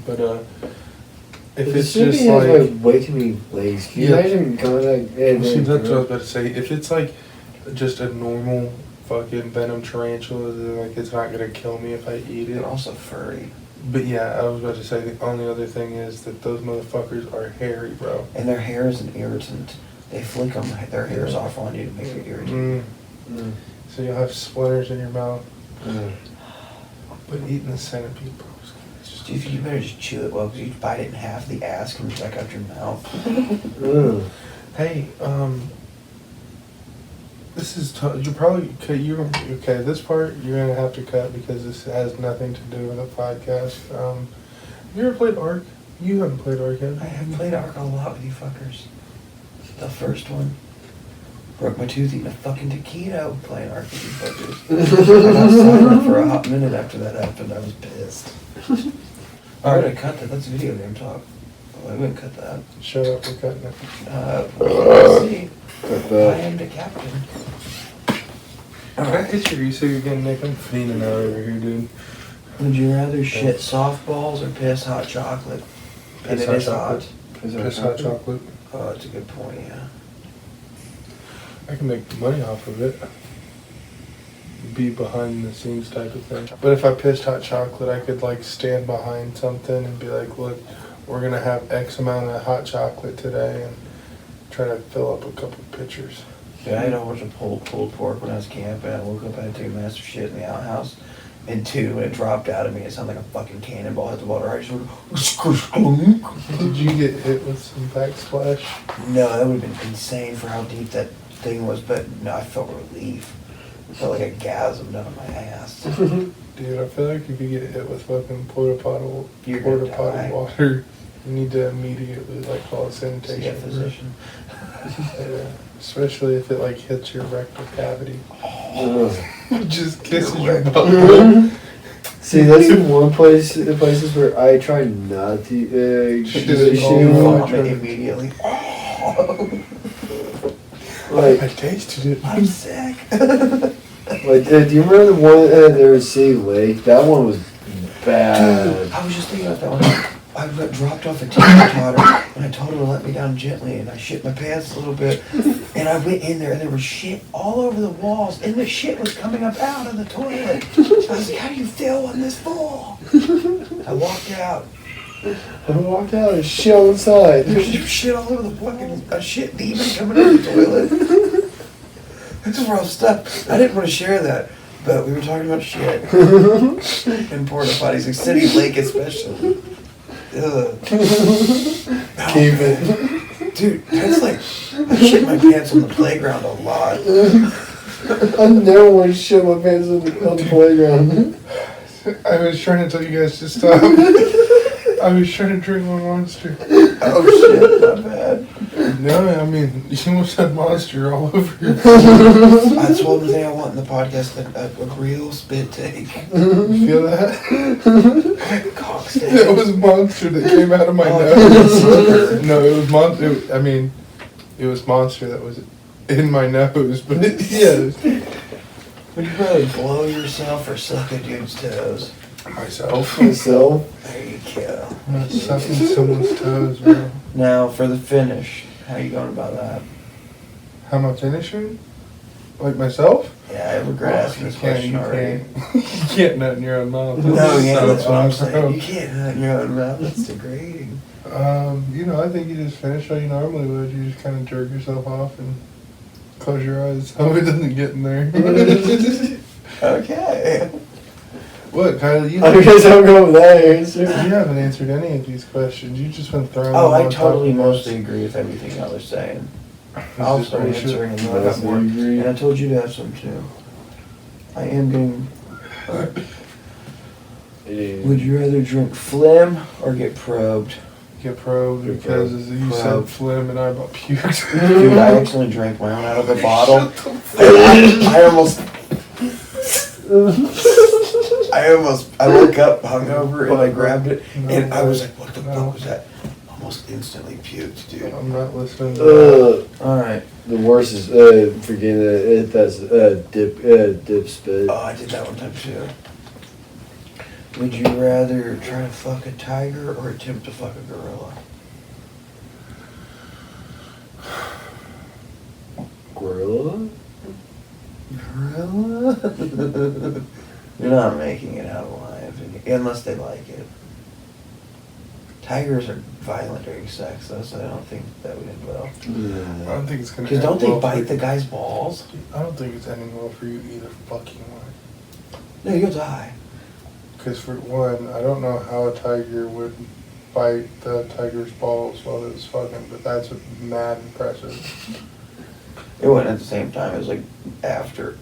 But if The it's centipede just has like, like way too many legs. Can you Yeah. imagine contact? see, that's what I was about to say. If it's like just a normal fucking venom tarantula, then like it's not gonna kill me if I eat They're it. also furry. But yeah, I was about to say the only other thing is that those motherfuckers are hairy, bro. And their hair is an irritant. They flick their hairs off on you to make you irritated. Mm. So you'll have splinters in your mouth. Mm. But eating the centipede, bro, it's just Dude, you better just chew it well, because you bite it in half, the ass comes back out your mouth. Mm. Hey, this is you probably okay. This part you're gonna have to cut because this has nothing to do with a podcast. Have you ever played Ark? You haven't played Ark yet. I have played Ark a lot with you fuckers. The first one. Broke my tooth eating a fucking taquito playing Ark with you fuckers. I got silent for a hot minute after that happened. I was pissed. Alright, I cut that. That's video game talk. Oh, I wouldn't cut that. Shut up, we're cutting it. Let's see. Cut I that. am the captain. Can I hit your EC again, Nick? I'm fiending out over here, dude. Would you rather shit softballs or piss hot chocolate? And Piss it hot is chocolate. hot. Piss hot chocolate. Oh, that's a good point, yeah. I can make money off of it. Be behind the scenes type of thing. But if I pissed hot chocolate, I could like stand behind something and be like, look, we're gonna have X amount of hot chocolate today and try to fill up a couple pitchers. Yeah, I had a whole bunch of pulled pork when I was camping. I woke up, I had to take a massive shit in the outhouse. And two, when it dropped out of me, it sounded like a fucking cannonball hit the water. I just went, Did you get hit with some backsplash? no, that would have been insane for how deep that thing was, but no, I felt relief. I felt like a gasm down my ass. Dude, I feel like if you get hit with fucking porta You're gonna die. potty water, you need to immediately like call a See a sanitation. physician. Yeah, especially if it like hits your rectal cavity. Ugh. Just kisses Your your rectal butt. See, that's the one the places where I try not to Shit do is the all shit. wrong. Vomit immediately. Like, I tasted it. I'm sick. like, do you remember the one there at City Lake? That one was bad. I was just thinking about that one. I got dropped off a teeter-totter, and I told her to let me down gently, and I shit my pants a little bit, and I went in there, and there was shit all over the walls, and the shit was coming up out of the toilet. I was like, how do you feel when this full? I walked out. I walked out and shit outside. There's shit all over the fucking a shit demon coming out of the toilet. This is rough stuff. I didn't want to share that, but we were talking about shit. And porta potties, like City Lake especially. Ugh. Keep it. Dude, that's like, I shit my pants on the playground a lot. I never want to shit my pants on the playground. I was trying to tell you guys to stop. I was trying to drink my Monster. Oh shit, my bad. No, I mean, you almost had Monster all over your That's one thing I want in the podcast, a real spit take. You feel that? Cock That was Monster that came out of my nose. No, it was Monster. I mean, it was Monster that was in my nose, but yeah. Would you rather blow yourself or suck a dude's toes? Myself. There you go. I'm not sucking someone's toes, bro. Now, for the finish, how you going about that? How am I finishing? Like myself? Yeah, I regret asking this question already. You can't nut in your own mouth. No, yeah, that's what I'm Bro. saying. You can't nut in your own mouth. That's degrading. I think you just finish how you normally would. You just kind of jerk yourself off and close your eyes. Hope it doesn't get in there. Okay. What, Kylie? You I guess I'll go with that answer. haven't answered any of these questions. You've just been throwing Oh, them I on top totally of us. mostly agree with everything y'all are saying. I'll Just start bullshit. answering and then I got more. agree. And I told you to have some too. I am getting. Would you rather drink phlegm or get probed? Get probed Get because probed. as you said phlegm and I about puked. Dude, I actually drank mine out of the bottle. I woke up hungover and I grabbed it and I was like, what the fuck was that? Almost instantly puked, dude. I'm not listening to that. Alright. The worst is forgetting that that's dip spit. Oh, I did that one time too. Would you rather try to fuck a tiger or attempt to fuck a gorilla? Gorilla? Gorilla? You're not making it out alive, unless they like it. Tigers are violent during sex, though, so I don't think that would end well. I don't think it's gonna. Because don't end they well bite for the you. guy's balls? I don't think it's ending well for you either. Fucking way. No, you'll die. Because for one, I don't know how a tiger would bite the tiger's balls while it was fucking, but that's mad impressive. It wasn't at the same time, it was like after.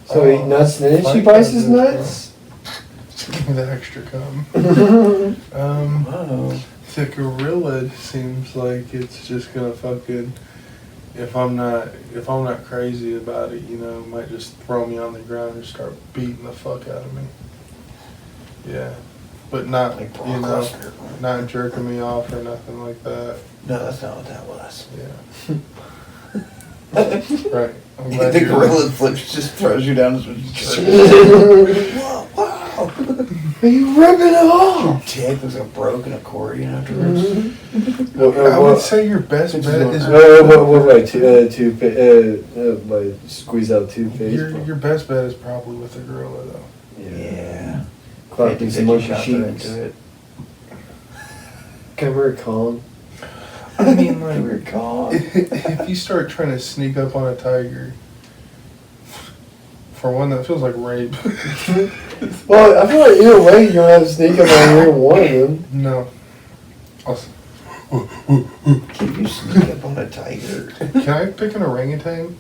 So he eat nuts and then she bites his nuts? Give me the extra cum. Oh. The gorilla seems like it's just gonna fucking, if I'm not crazy about it, might just throw me on the ground and start beating the fuck out of me. Yeah. But not, Like Brock Lesnar. not jerking me off or nothing like that. No, that's not what that was. Yeah. Right. I'm glad The you're- gorilla flips just throws you down as you Whoa, wow! Are you ripping it off? Your dick was a broken accordion afterwards. I would say your best bet is What like squeeze out toothpaste? your best bet is probably with the gorilla though. Yeah. Clapping some monkey sheets. into it. Come here, Colin. I mean, like, Weird call. if you start trying to sneak up on a tiger, for one, that feels like rape. Well, I feel like either way, you're gonna have to sneak up on either one of them. No. Can you sneak up on a tiger? Can I pick an orangutan?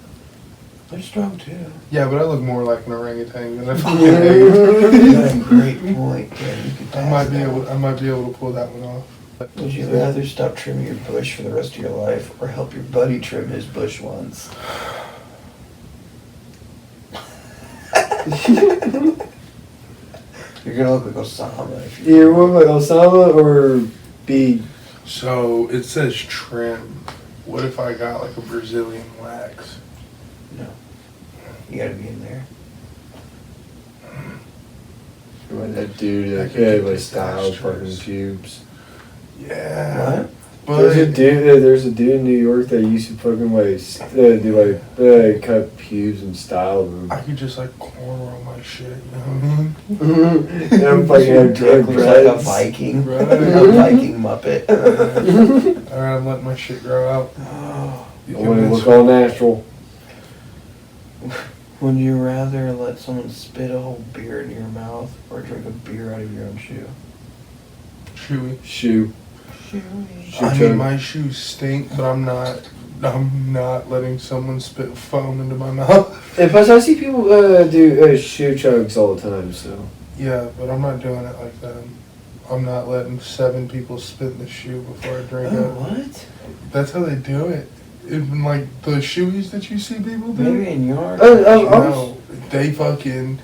They're strong too. Yeah, but I look more like an orangutan than a fucking You egg. got a great point. Yeah, you could I might be pass able. that. I might be able to pull that one off. Would you rather stop trimming your bush for the rest of your life or help your buddy trim his bush once? You're gonna look like Osama if Either one like Osama or be. So it says trim. What if I got like a Brazilian wax? No. You gotta be in there. That dude I that could had get like style pistachio. fucking pubes. Yeah. What? But There's a dude in New York that used to fucking do cut pubes and style them. I could just like cornrow my shit, you know what I mean? And I'm fucking have Dick looks like a Viking. Right. A Viking Muppet. Alright, I'm letting my shit grow out. Oh. You I want to convinced look all me. natural. Would you rather let someone spit a whole beer into your mouth or drink a beer out of your own shoe? Chewy. Shoe. I mean, my shoes stink, but I'm not letting someone spit foam into my mouth. And plus, I see people do shoe chugs all the time. So Yeah, but I'm not doing it like that. I'm not letting 7 people spit in the shoe before I drink Oh, it. what? That's how they do it. Even like the shoeies that you see people do. Maybe in yours. No, they fucking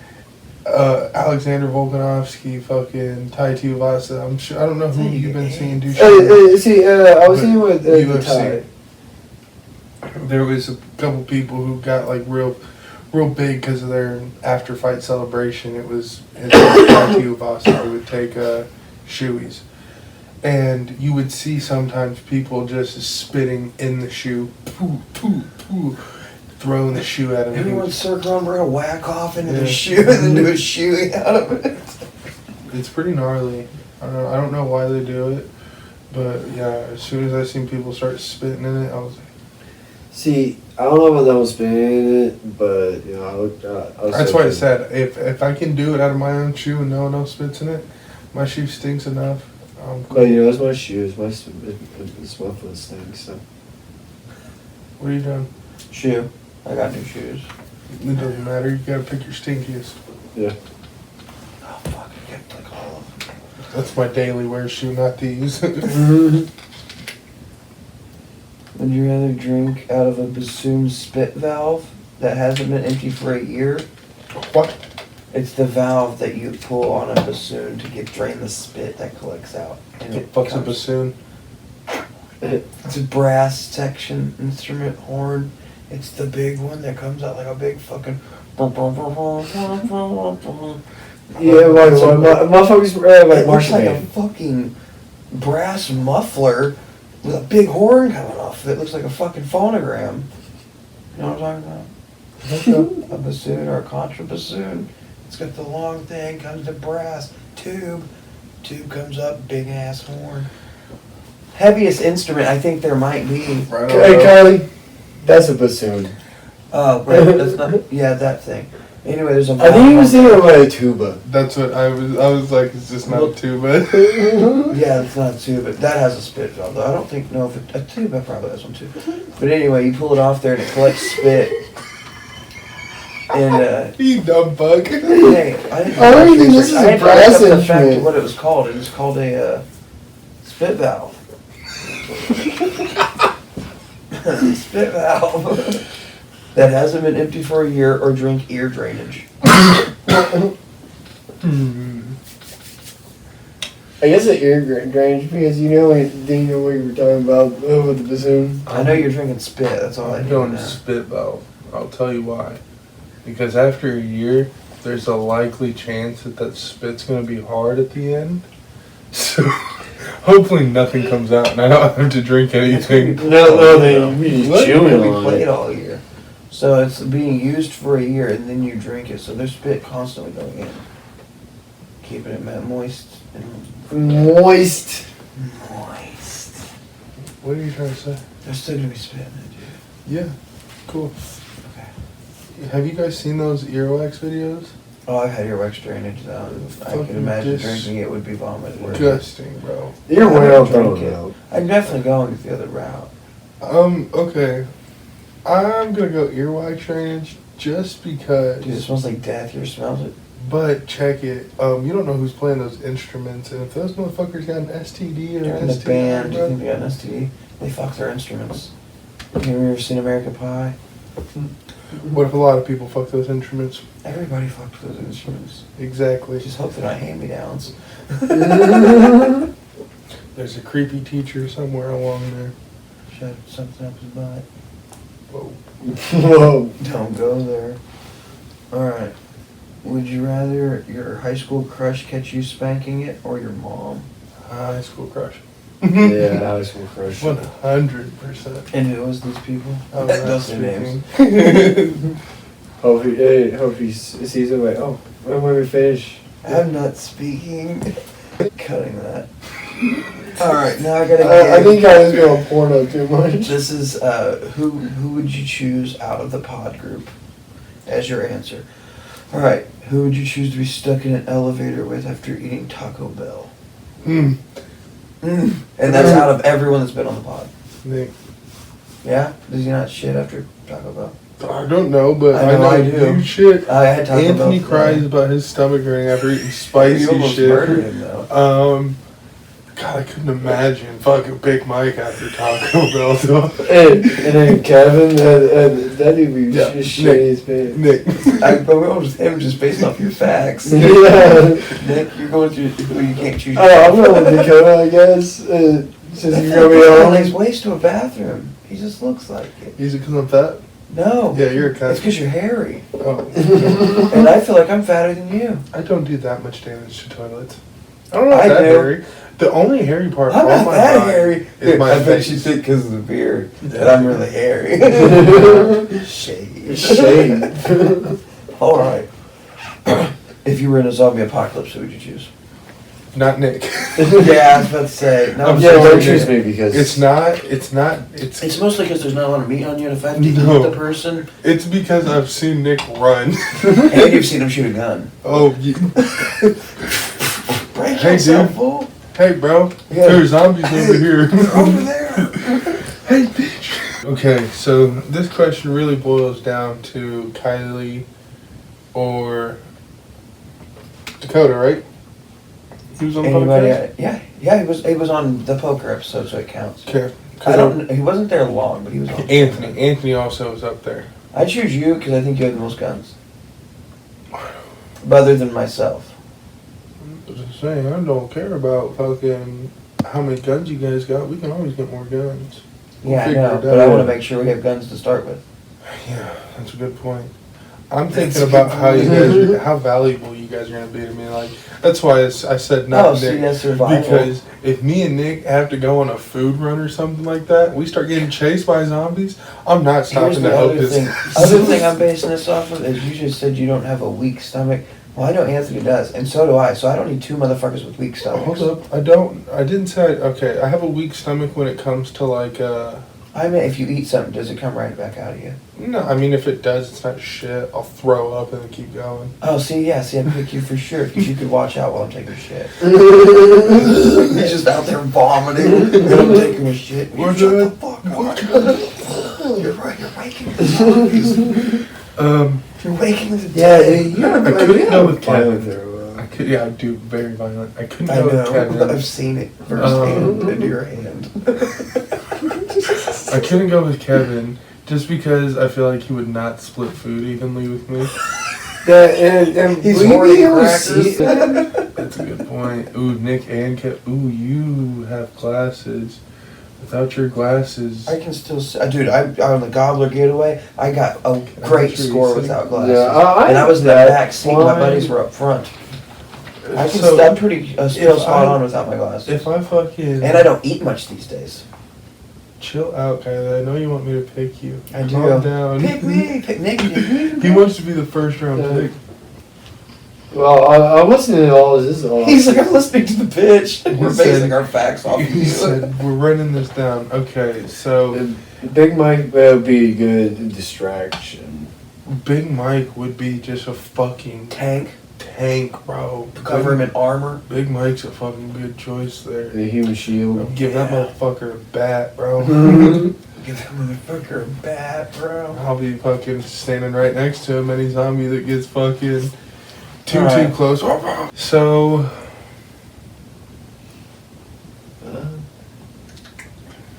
Alexander Volkanovsky, fucking Tai Tuivasa. I'm sure. I don't know who Take you've been it. seeing do shit. I was But seeing with UFC. There was a couple people who got like real big because of their after fight celebration. It was Tai Tuivasa who would take shoeies. And you would see sometimes people just spitting in the shoe, poo, poo, poo, throwing the shoe at him. Everyone's circling, we're gonna whack off into Yeah. the shoe and then do a shoe out of it. It's pretty gnarly. I don't know why they do it, but yeah. As soon as I seen people start spitting in it, I was like, See, I don't know about that one spinning it, but you know, I looked. I was that's why I said if I can do it out of my own shoe and no one else spits in it, my shoe stinks enough. I'm cool. But you know, it's my shoes. It's my foot stinks. So. What are you doing? Shoe. I got new shoes. It doesn't matter. You gotta pick your stinkiest. Yeah. Oh fuck, I kept like all of them. That's my daily wear shoe, not these. Would you rather drink out of a bassoon spit valve that hasn't been empty for a year? What? It's the valve that you pull on a bassoon to drain the spit that collects out. And it Fuck's a comes- bassoon? It's a brass section instrument horn. It's the big one that comes out like a big fucking. Yeah, like motherfuckers It like looks like a marching fucking brass muffler with a big horn coming off of it. It looks like a fucking phonogram. You know what I'm talking about? A bassoon or a contrabassoon. It's got the long thing, comes to brass, tube comes up, big ass horn. Heaviest instrument I think there might be. Right Hey, on. Kylie, that's a bassoon. Oh, right, that's not, yeah, that thing. Anyway, there's a. I think he was thinking about a tuba. That's what I was like, it's just not a tuba. Yeah, it's not a tuba. That has a spit valve, though. I don't think, no, if a tuba probably has one too. But anyway, you pull it off there and it collects spit. And, You dumb bug. hey, I didn't I don't think this is I a had to brass look up the fact instrument. of what it was called. It was called a spit valve. Spit valve. That hasn't been empty for a year or drink ear drainage. I guess the ear drainage because you know what you were talking about with the bassoon. I know you're drinking spit. That's all I I'm need going to to know. spit valve. I'll tell you why. Because after a year, there's a likely chance that spit's going to be hard at the end. So hopefully nothing comes out and I don't have to drink anything. You're What? chewing We on played it. all year. So it's being used for a year and then you drink it. So there's spit constantly going in. Keeping it moist and Moist. moist. What are you trying to say? There's still gonna be spit in it, dude. Yeah, cool. Okay. Have you guys seen those earwax videos? Oh, I've had earwax drainage though. I Fucking can imagine dis- drinking it would be vomit. Disgusting, bro. You're I way would out drink throwing it. out. I'm definitely going the other route. Okay. I'm gonna go earwax drainage just because. Dude, it smells like death. You ever smells it? But check it. You don't know who's playing those instruments, and if those motherfuckers got an STD or They're an in the STI, band. Do you bro, think they got an STD? They fuck their instruments. Have you ever seen American Pie? what if a lot of people fuck those instruments? Everybody fucks those instruments. Exactly. Just hope they're not hand-me-downs. There's a creepy teacher somewhere along there. shoved something up his butt. Whoa. Whoa. Don't go there. Alright. Would you rather your high school crush catch you spanking it or your mom? High school crush. Yeah, high school crush. 100%. And who was these people? I'm Those not two names. speaking. Hope he sees it like, oh, when we finish. I'm not speaking. Cutting that. Alright, now I gotta I get... think I was going porno too much. This is, who would you choose out of the pod group as your answer? Alright, who would you choose to be stuck in an elevator with after eating Taco Bell? Hmm. And that's out of everyone that's been on the pod. Nick. Yeah? Does he not shit after Taco Bell? I don't know, but I know I do. you shit. I had Taco Anthony Bell cries about his stomach hurting after eating spicy You almost shit. murdered him, though. God, I couldn't imagine fucking Big Mike after Taco Bell. Though. And then Kevin, that dude be Yeah, just shitting his pants. Nick. But we almost him just based off your facts. Yeah. Nick, you're going through who you can't choose. I'm going with Dakota, I guess. Since That you're going to be on on his ways to a bathroom. He just looks like it. Is it because I'm fat? No. Yeah, you're a cunt. It's because you're hairy. Oh. And I feel like I'm fatter than you. I don't do that much damage to toilets. I don't know if I that do. hairy. The only hairy part I'm on not my that body hairy. is my I bet face. you think because of the beard that I'm really hairy. Shade. Shade. Alright. If you were in a zombie apocalypse, who would you choose? Not Nick. Yeah, I was about to say. No, I'm Yeah, sorry, don't choose Nick. me because It's It's mostly because there's not a lot of meat on you, and if I have to No. eat the person, It's because I've seen Nick run. and you've seen him shoot a gun. Oh, Break Hey, yourself, dude. fool. hey, bro. Yeah. There's zombies over here. Over there. Hey, bitch. Okay, so this question really boils down to Kylie or Dakota, right? He was on the Anybody? podcast? Yeah. He was on the poker episode, so it counts. Okay. I don't. He wasn't there long, but he was on. Anthony also was up there. I choose you because I think you have the most guns, other than myself. I was just saying, I don't care about fucking how many guns you guys got. We can always get more guns. We'll Yeah, I figure know, it but I out. want to make sure we have guns to start with. Yeah, that's a good point. I'm That's thinking a about good how you point. guys, how valuable you guys are gonna be to me. Like that's why I said not Oh, so Nick, yeah, survival. because if me and Nick have to go on a food run or something like that, we start getting chased by zombies. I'm not Here's stopping the to help other his. thing. Other thing I'm basing this off of is you just said you don't have a weak stomach. Well, I know Anthony does, and so do I. So I don't need two motherfuckers with weak stomachs. Hold up, I didn't say. Okay, I have a weak stomach when it comes to like. I mean, if you eat something, does it come right back out of you? No, I mean if it does, it's not shit. I'll throw up and then keep going. Oh, see, I'd pick you for sure, because you could watch out while I'm taking a shit. He's just out there vomiting, and I'm taking a shit. We're Shut good. the fuck up. You're right, you're waking the zombies. You're waking the dead. I couldn't go with Kevin. Kevin. I could, yeah, I do very violent. I couldn't I go with Kevin. know, I've seen it firsthand into your hand. I couldn't go with Kevin just because I feel like he would not split food evenly with me. And He's will you hoarding be able to crackers. see that? That's a good point. Ooh, Nick and Kevin. Ooh, you have glasses. Without your glasses. I can still see. Dude, on the Gobbler Getaway, I got a great sure you score see. without glasses. Yeah, And I was in the that back seat, my fine. buddies were up front. So, I'm pretty still if spot I- on without my glasses. if I fucking And I don't eat much these days. chill out, Kylie. I know you want me to pick you. I do. Calm down. Pick me, pick Nick. He wants to be the first round Yeah. pick. Well, I'm listening to all this. He's like, I'm listening to the pitch. He We're said- basing our facts off of He you. said, we're running this down. Okay, so Big Mike would be a good distraction. Big Mike would be just a fucking Tank, tank, bro. cover him in armor. Big Mike's a fucking good choice there. The human shield. Give that Yeah. motherfucker a bat, bro. Give that motherfucker a bat, bro. I'll be fucking standing right next to him. Any zombie that gets fucking too Alright. close. So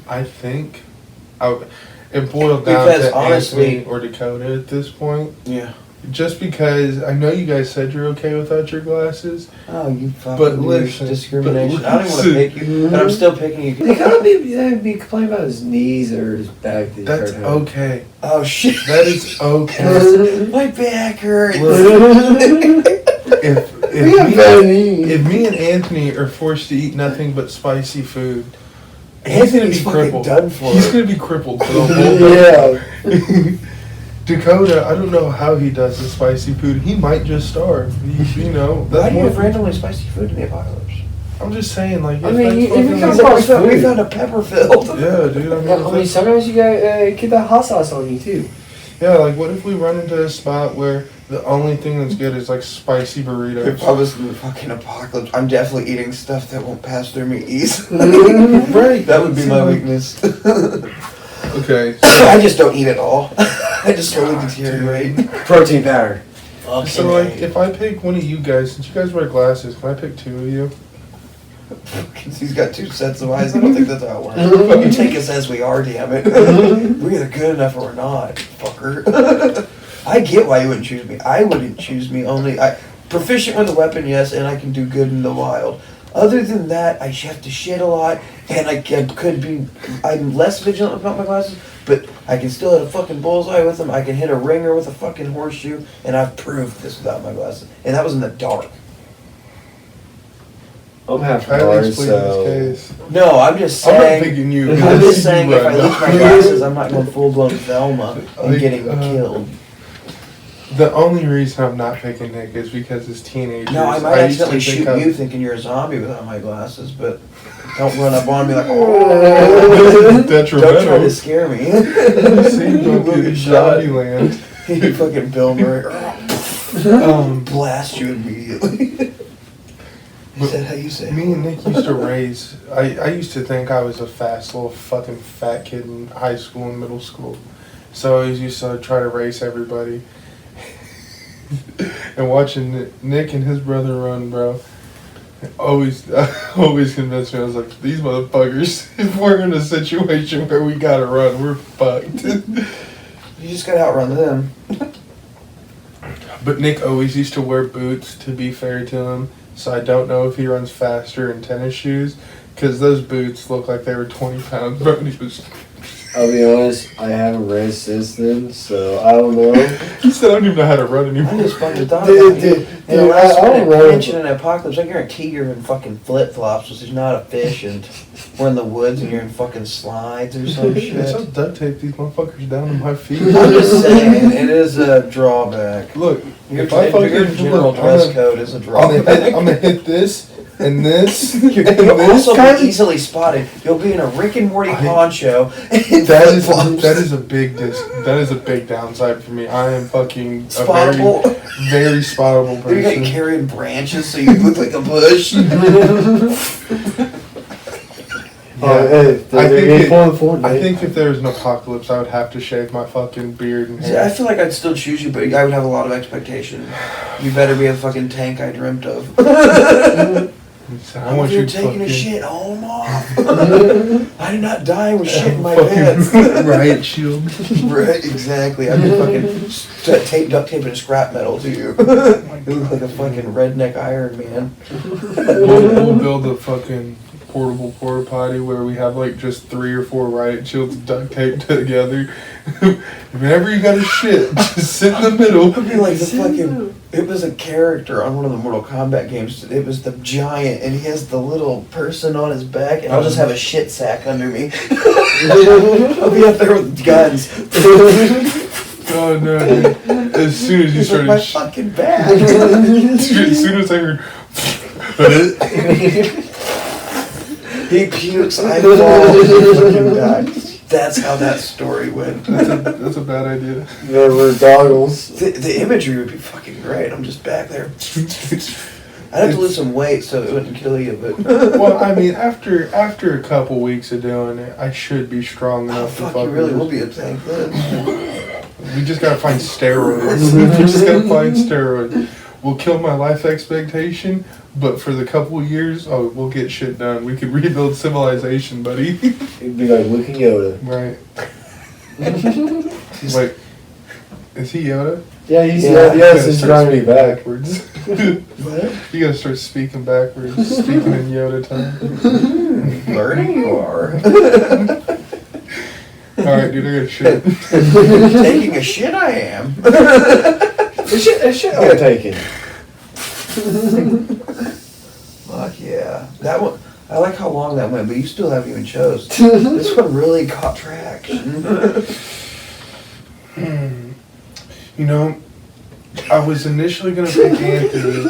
I think it boiled down Because to honestly- Anthony or Dakota at this point. Yeah. just because I know you guys said you're okay without your glasses. Oh, you fucking But listen, discrimination. but I don't even want to pick you, but I'm still picking you. They gotta be complaining about his knees or his back. That he's That's hurting. okay. Oh shit. That is okay. My back hurts. If me and Anthony are forced to eat nothing but spicy food, he's gonna be Anthony's fucking crippled. done for. He's gonna be crippled for the whole day. Yeah. Dakota, I don't know how he does the spicy food. He might just starve. You know. Why That's do you more. have randomly spicy food in the apocalypse? I'm just saying, like, I if mean, that's if you fucking- come across we food. found a pepper filled. yeah, dude. I mean, I mean, sometimes you gotta get that hot sauce on you too. yeah, like, what if we run into a spot where the only thing that's good is like spicy burritos? If I was in the fucking apocalypse, I'm definitely eating stuff that won't pass through me easily. Right. That would be my weakness. Okay. I just don't eat it all. I just slowly deteriorate. Protein powder. So like, if I pick one of you guys, since you guys wear glasses, can I pick two of you? He's got two sets of eyes. I don't think that's how it works. You take us as we are, damn it. We're either good enough or we're not, fucker. I get why you wouldn't choose me. I wouldn't choose me only. Proficient with a weapon, yes, and I can do good in the wild. Other than that, I have to shit a lot, and I'm less vigilant about my glasses, but I can still hit a fucking bullseye with them. I can hit a ringer with a fucking horseshoe, and I've proved this without my glasses. And that was in the dark. I'm half Highly blind, explain so. this case. No, I'm just I'm not saying. picking you. I'm just saying if I Right lose my now. glasses, I'm not going full-blown Velma and Like, getting killed. The only reason I'm not picking Nick is because as teenagers, No, I might used to accidentally think shoot I- you thinking you're a zombie without my glasses, but don't run up on me like, oh, don't try Detrimental. to scare me. See, You will fucking get shot. Zombieland. You fucking Bill Murray. Blast you immediately. Is that how you say it? Me and Nick used to raise. I used to think I was a fast little fucking fat kid in high school and middle school, so I always used to try to race everybody. And watching Nick and his brother run, bro, always convinced me. I was like, these motherfuckers. If we're in a situation where we gotta run, we're fucked. You just gotta outrun them. But Nick always used to wear boots, to be fair to him, so I don't know if he runs faster in tennis shoes, because those boots look like they were 20 pounds, bro. And he was... I'll be honest, I haven't raced since then, so I don't know. He said, I don't even know how to run I anymore. just fucking thought Dude, about it. dude, In the dude, last I don't know. mention in Apocalypse, I guarantee you're in fucking flip-flops, which is not efficient. We're in the woods and you're in fucking slides or some It's shit. just duct tape these motherfuckers down to my feet. I'm just saying, it is a drawback. Look, Your, if I fucking your general look, dress code is a I'm gonna drawback. hit this and this and You'll this. also be easily spotted. You'll be in a Rick and Morty poncho. And That is a big downside for me. I am fucking Spottable. a very spottable You're person. carrying branches so you look like a bush. I think if there was an apocalypse, I would have to shave my fucking beard and See, I hair. feel like I'd still choose you, but I would have a lot of expectation. You better be a fucking tank I dreamt of. I want You're you taking fucking a shit home off. I did not die with shit in my fucking pants. riot shield. Right, exactly. I'd be fucking duct tape and scrap metal to you. You look like a fucking redneck Iron Man. We'll build a fucking portable porta potty where we have like just 3 or 4 riot shields duct taped together. Whenever you got a shit, just sit in the middle. It'd be like the fucking. It was a character on one of the Mortal Kombat games. It was the giant, and he has the little person on his back, and I'll just have a shit sack under me. I'll be up there with guns. Oh no! Dude. As soon as you It's like started, my fucking back. as soon as I heard, He pukes, I fall, he fucking dies. That's how that story went. that's a bad idea. Never goggles. The imagery would be fucking great. I'm just back there. I'd have to lose some weight so it wouldn't kill you, but. Well, I mean, after a couple weeks of doing it, I should be strong Oh, enough to fuck, fuck you really with will it. be a tank then. We just gotta find steroids. We just gotta find steroids. We'll kill my life expectation, but for the couple of years, we'll get shit done. We could rebuild civilization, buddy. It'd be like Luke and Yoda. Right. Wait, is he Yoda? Yeah, he's Yeah. yes, he's driving me back. backwards. What? You gotta start speaking backwards, speaking in Yoda time. Learning you are. Alright, dude, I got shit. Taking a shit, I am. That shit I'm taking. Fuck yeah. That one, I like how long that went, but you still haven't even chose. This one really caught traction. You know, I was initially gonna pick Anthony.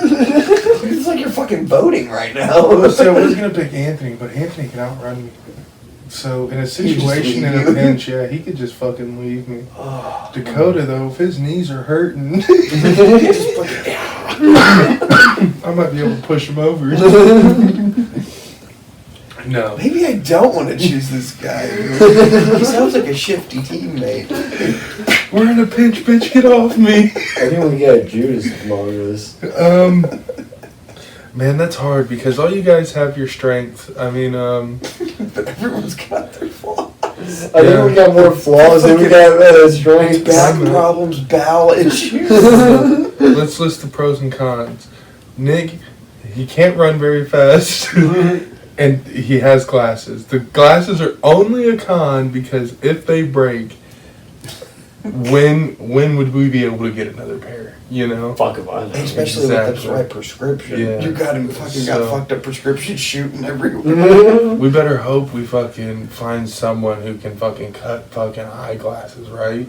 It's like you're fucking voting right now. See, I was gonna pick Anthony, but Anthony can outrun me. So in a situation, in a leave you. pinch, yeah, he could just fucking leave me. Oh, Dakota, though, if his knees are hurting, just fucking, I might be able to push him over. No. maybe I don't want to choose this guy. He sounds like a shifty teammate. We're in a pinch, bitch, get off me. I think we got Judas to come on with this. Man, that's hard because all you guys have your strength. I mean, But everyone's got their flaws. I think we got more flaws than we got strength. Back problems, bowel issues. let's list the pros and cons. Nick, he can't run very fast, and he has glasses. The glasses are only a con because if they break, when would we be able to get another pair? You know? Fuck if I know. Especially with the right prescription. Yeah. You got him fucking got So- fucked up prescription shooting everywhere. We better hope we fucking find someone who can fucking cut fucking eyeglasses, right?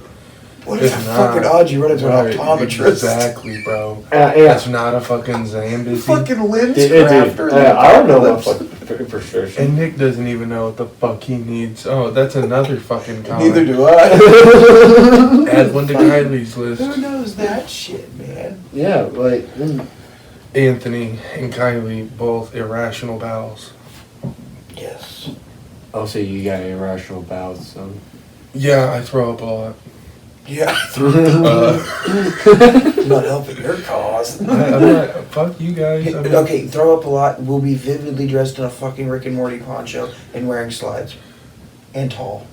What is If that fucking not, odds you run into an right, optometrist? Exactly, bro. Yeah. That's not a fucking Zambezi. Fucking lens Dude, crafter. I don't know my fucking prescription. And Nick doesn't even know what the fuck he needs. Oh, that's another fucking comment. Neither do I. Add one to Kylie's Who list. knows that shit, man? Yeah, like, Anthony and Kylie, both irrational bowels. Yes. I'll say you got irrational bowels, so. Yeah, I throw up a lot. Yeah. Uh, Not helping your cause. I'm not, fuck you guys. I mean, Okay, throw up a lot. We'll be vividly dressed in a fucking Rick and Morty poncho and wearing slides. And tall.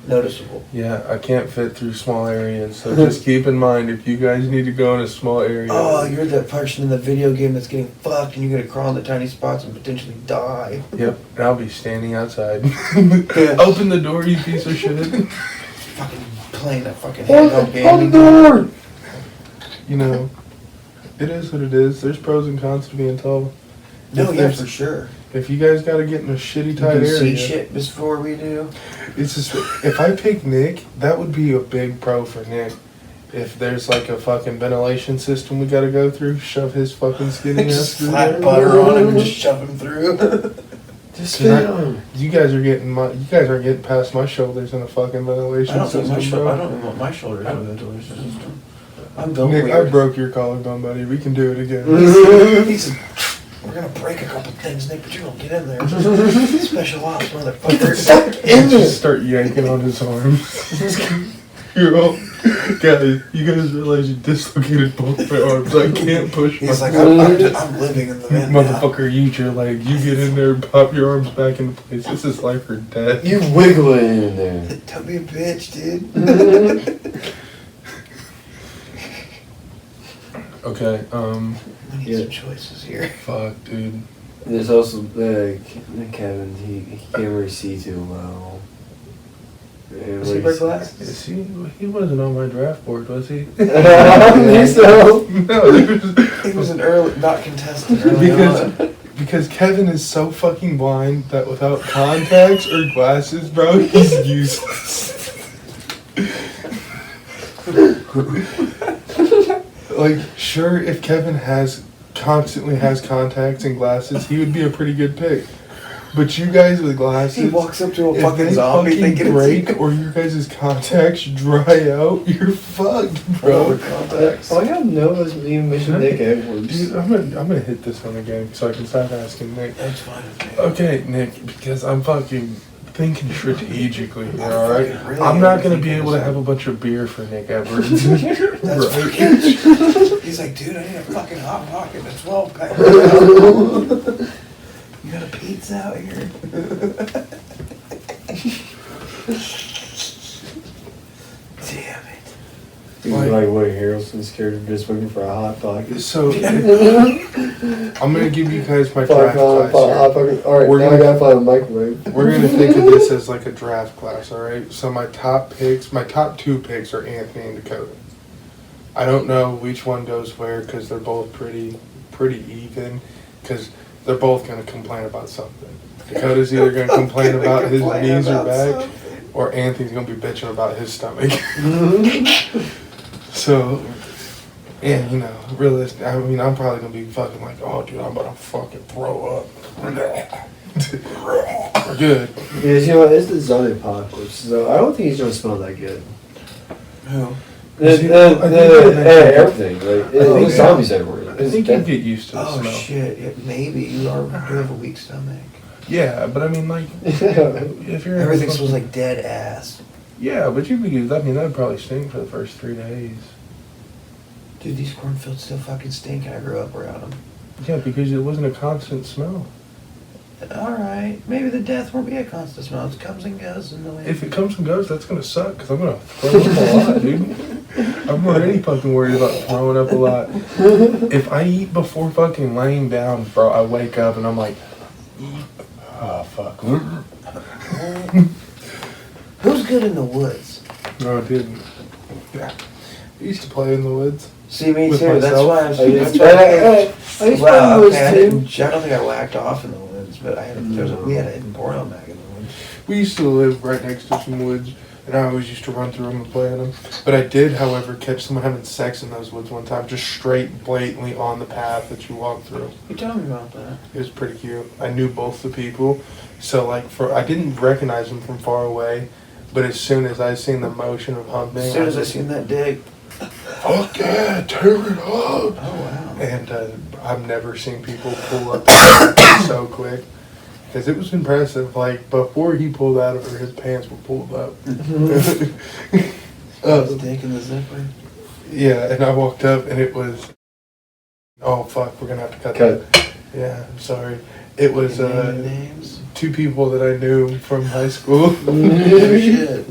Noticeable. Yeah, I can't fit through small areas, so just keep in mind if you guys need to go in a small area. Oh, you're that person in the video game that's getting fucked and you're gonna crawl in the tiny spots and potentially die. Yep, and I'll be standing outside. Yeah. Open the door, you piece of shit. Fucking playing that fucking handheld game. Hold the door! You know, it is what it is. There's pros and cons to being tall. No, If yeah, there's- for sure. If you guys gotta get in a shitty You tight can area, see shit before we do. it's just if I pick Nick, that would be a big pro for Nick. If there's like a fucking ventilation system we gotta go through, shove his fucking skinny ass Just through flat there. butter on him and just shove him through. Just Can I- spit on him. You guys are getting past my shoulders in a fucking ventilation I don't think system, I bro. don't want my shoulders in a ventilation system. I'm built Nick, I weird. broke your collarbone, buddy. We can do it again. He said, we're gonna break a couple things, Nick, but you don't get in there. Special ops, motherfucker. Just start yanking on his arms. You're all, guys, you guys realize you dislocated both my arms. I can't push He's my like, I'm living in the vent now. motherfucker, use your leg. You get in there and pop your arms back into place. This is life or death. You wiggle it in there. Don't be a bitch, dude. Okay, We need some choices here. fuck, dude. There's also Kevin. He can't really see too well. Does he wear glasses? He wasn't on my draft board, was he? I don't think so. No, He was an early, not contestant early on. because Kevin is so fucking blind that without contacts or glasses, bro, he's useless. Like, sure, if Kevin constantly has contacts and glasses, he would be a pretty good pick. But you guys with glasses, He walks up to a if fucking they zombie fucking thinking break it's or your guys' contacts dry out, you're fucked, bro. contacts. All I gotta know is even mention Nick Edwards. Dude, I'm gonna hit this one again so I can stop asking Nick. That's fine with me. Okay, Nick, because I'm fucking thinking strategically here, I'm alright? fucking really I'm not gonna be thinking able to this. have a bunch of beer for Nick Edwards. That's Right. fucking. He's like, dude, I need a fucking hot pocket. That's 12 pack. You got a pizza out here? Damn it. He's like Woody Harrelson's character just looking for a hot pocket. So, I'm going to give you guys my draft class here. Alright, now I gotta find a microwave. We're going to think of this as like a draft class, alright? So my top 2 picks are Anthony and Dakota. I don't know which one goes where because they're both pretty even because they're both going to complain about something. Dakota's either going to complain about his knees or back, or Anthony's going to be bitching about his stomach. So, yeah, you know, realistic. I mean, I'm probably going to be fucking like, oh, dude, I'm about to fucking throw up. We're good. Yeah, you know what? It's the zombie apocalypse, so I don't think he's going to smell that good. Who? Everything. Like, there's zombies everywhere. I think you get used to the smell. Oh, shit. Maybe. You have a weak stomach. Yeah, but I mean, like, if you're... Everything smells like dead ass. Yeah, but you could use, I mean, that'd probably stink for the first 3 days. Dude, these cornfields still fucking stink and I grew up around them. Yeah, because it wasn't a constant smell. Alright, maybe the death won't be a constant smell. It comes and goes in the wind. If it comes and goes, that's gonna suck, because I'm gonna throw up a lot, dude. I'm already fucking worried about throwing up a lot. If I eat before fucking laying down, bro, I wake up and I'm like, oh, fuck. Who's good in the woods? No, I didn't. Yeah. I used to play in the woods. See, me With too. That's myself? why I was I used to Wow, play in the woods okay, I too. don't think I whacked off in the woods, but we had a hidden porno mag in the woods. We used to live right next to some woods, and I always used to run through them and play in them. But I did, however, catch someone having sex in those woods one time, just straight, blatantly on the path that you walk through. You tell me about that. It was pretty cute. I knew both the people, so like I didn't recognize them from far away, but as soon as I seen the motion of humping, As soon as I seen that dick. fuck yeah, turn it up. Oh wow. And I've never seen people pull up so quick. Because it was impressive. Like, before he pulled out of her, his pants were pulled up. The dick in the zipper. Yeah, and I walked up and it was... Oh, fuck, we're going to have to cut that. Yeah, I'm sorry. It was names? 2 people that I knew from high school. Oh shit.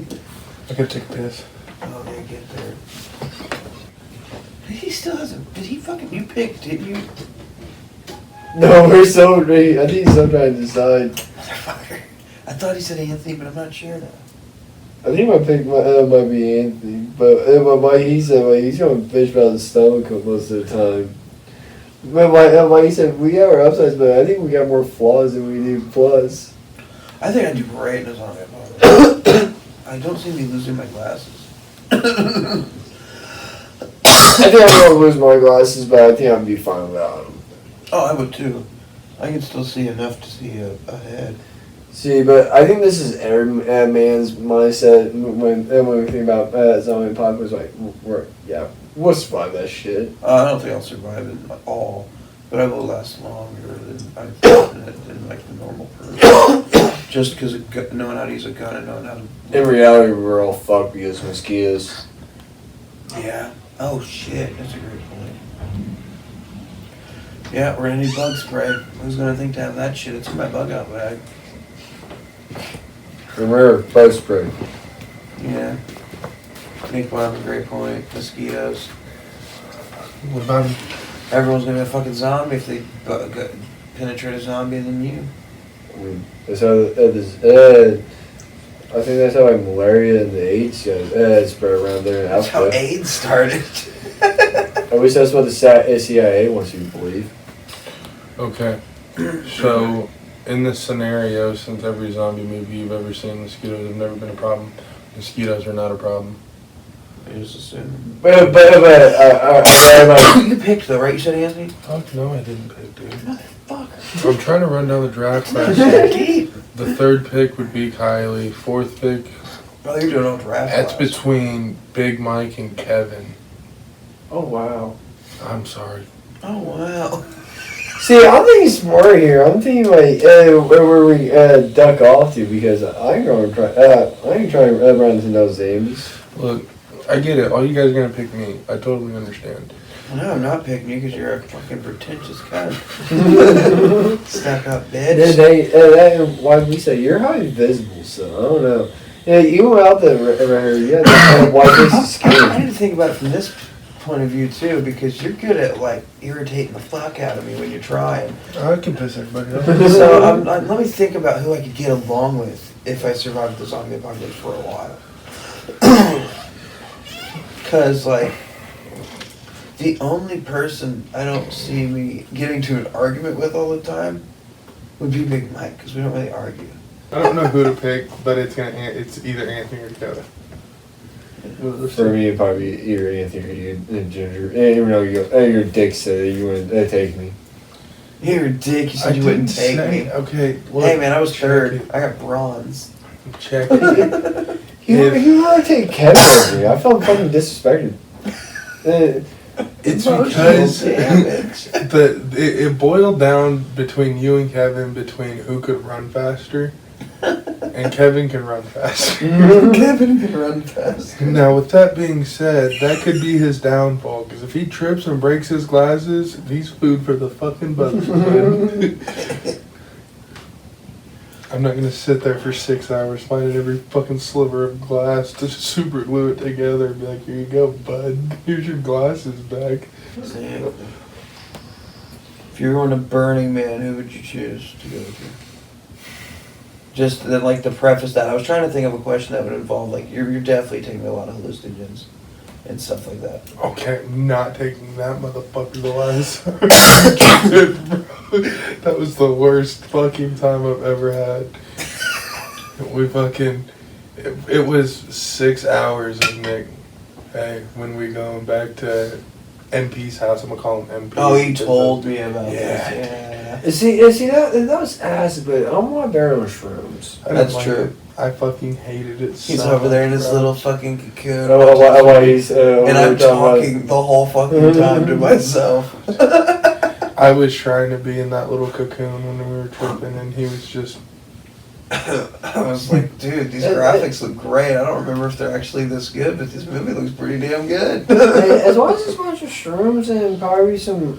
I could take a piss. Oh, they get there. He still hasn't. Did he fucking. You picked, didn't you? No, we're so great. I think he's still trying to decide. Motherfucker. I thought he said Anthony, but I'm not sure now. I think my pick might be Anthony, but he said he's going to fish about his stomach most of the time. But he said we got our upsides, but I think we got more flaws than we do plus. I think I do great in a zombie. I don't seem to be losing my glasses. I think I'm going to lose my glasses, but I think I'd be fine without them. Oh, I would too. I can still see enough to see ahead. See, but I think this is every man's mindset when we think about zombie apocalypse. Like, we'll survive that shit. I don't think I'll survive it at all, but I will last longer than like the normal person. Just because of knowing how to use a gun and knowing how to... In reality, we're all fucked because of mosquitoes. Yeah. Oh shit, that's a great point. Yeah, we're gonna need bug spray. Who's gonna think to have that shit? It's in my bug out bag. Remember, bug spray. Yeah. Nick will have a great point. Mosquitoes. What about him? Everyone's gonna be a fucking zombie if they penetrate a zombie than you. I mean, that's how I think that's how malaria and the AIDS spread around there in That's how Africa. AIDS started. At least that's what the CIA wants you to believe. Okay. So, in this scenario, since every zombie movie you've ever seen, mosquitoes have never been a problem. Mosquitoes are not a problem. I just assume. But You picked though, right? You said Anthony? Fuck no, I didn't pick, dude. Motherfucker. I'm trying to run down the draft class. Deep. The 3rd pick would be Kylie. 4th pick, Oh, you're doing all draft. that's class. between Big Mike and Kevin. oh wow. I'm sorry. Oh wow. See, I'm thinking smart here. I'm thinking like where we duck off to because I ain't trying to run into those zombies. Look, I get it. All you guys are gonna pick me. I totally understand. No, I'm not picking you because you're a fucking pretentious cunt. Stuck up bitch. Why we say you're highly visible, so I don't know. Yeah, you went out there, yeah, that white face I skin. need to think about it from this point of view too, because you're good at like irritating the fuck out of me when you're trying. I can piss everybody off. So let me think about who I could get along with if I survived the zombie apocalypse for a while. Because like the only person I don't see me getting to an argument with all the time would be Big Mike, because we don't really argue. I don't know who to pick, but it's either Anthony or Dakota. For me, it'd probably be either Anthony or Ginger. Even though your dick said you wouldn't take me. You're a dick, you said you wouldn't take me. Okay, look, Hey man, I was check third. it. I got bronze. Check it. You want to take Kevin over me. I felt fucking disrespected. It's Emotional because damage. it boiled down between you and Kevin between who could run faster, and Kevin can run faster. Kevin can run fast. Now, with that being said, that could be his downfall, because if he trips and breaks his glasses, he's food for the fucking bugs. I'm not gonna sit there for 6 hours finding every fucking sliver of glass to super glue it together and be like, here you go, bud. Here's your glasses back. Exactly. If you were going to Burning Man, who would you choose to go to? Just like to preface that, I was trying to think of a question that would involve like you're definitely taking a lot of hallucinogens and stuff like that. Okay, I'm not taking that motherfucker the last time. That was the worst fucking time I've ever had. We fucking... It was 6 hours of Nick. Hey, when we going back to MP's house, I'm gonna call him MP. Oh, he told me about Yeah. this. Yeah. See that was acid, but I'm not better on shrooms. I didn't That's like true. it. I fucking hated it He's so over there in much, his bro. little fucking cocoon. And And I'm talking the whole fucking time to myself. I was trying to be in that little cocoon when we were tripping, and he was just... I was like, dude, these graphics look great. I don't remember if they're actually this good, but this movie looks pretty damn good. As long as it's a bunch of shrooms and probably some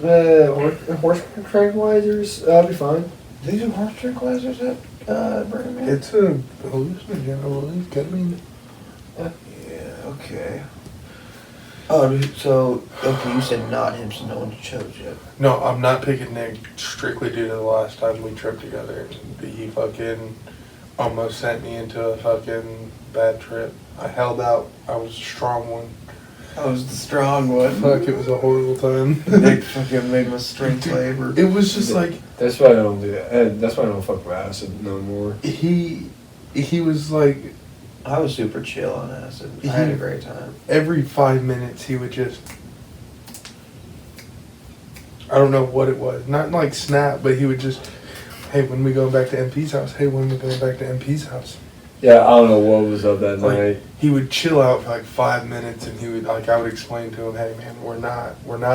horse tranquilizers, I'll be fine. These are horse tranquilizers at Burning Man? It's a hallucinogen, I believe. Ketamine. Yeah, okay. Oh, dude, so, okay, you said not him, so no one chose yet. No, I'm not picking Nick strictly due to the last time we tripped together. He fucking almost sent me into a fucking bad trip. I held out. I was a strong one. I was the strong one. Fuck, it was a horrible time. Nick fucking made my strength labor. It was just like... That's why I don't do that. That's why I don't fuck with acid no more. He was like... I was super chill on acid. I had a great time. Every 5 minutes he would just... I don't know what it was. Not like snap, but he would just... Hey, when we going back to MP's house? Hey, when we going back to MP's house? Yeah, I don't know what was up that Like, night. he would chill out for like 5 minutes, and he would like I would explain to him, "Hey, man, we're not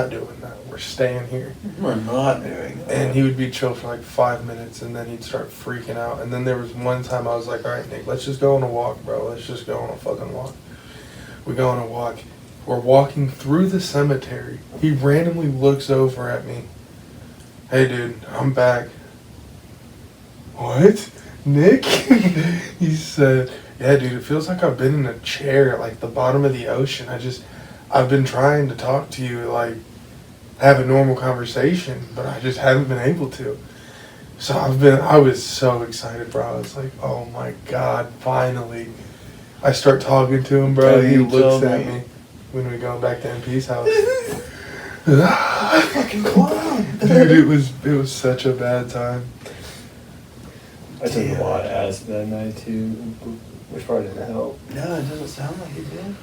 doing that. We're staying here." We're not doing that. And he would be chill for like 5 minutes, and then he'd start freaking out. And then there was one time I was like, "All right, Nick, let's just go on a walk, bro. Let's just go on a fucking walk." We go on a walk. We're walking through the cemetery. He randomly looks over at me. "Hey, dude, I'm back." "What? Nick?" He said, "Yeah, dude, it feels like I've been in a chair at like the bottom of the ocean. I've been trying to talk to you, like have a normal conversation, but I just haven't been able to." So I was so excited, bro. I was like, oh my God, finally. I start talking to him, bro. Oh, He you looks told at me. me when we go back to MP's house. Fucking clown. Dude, it was such a bad time. I took a lot of acid that night too, which probably didn't help. No, it doesn't sound like it did.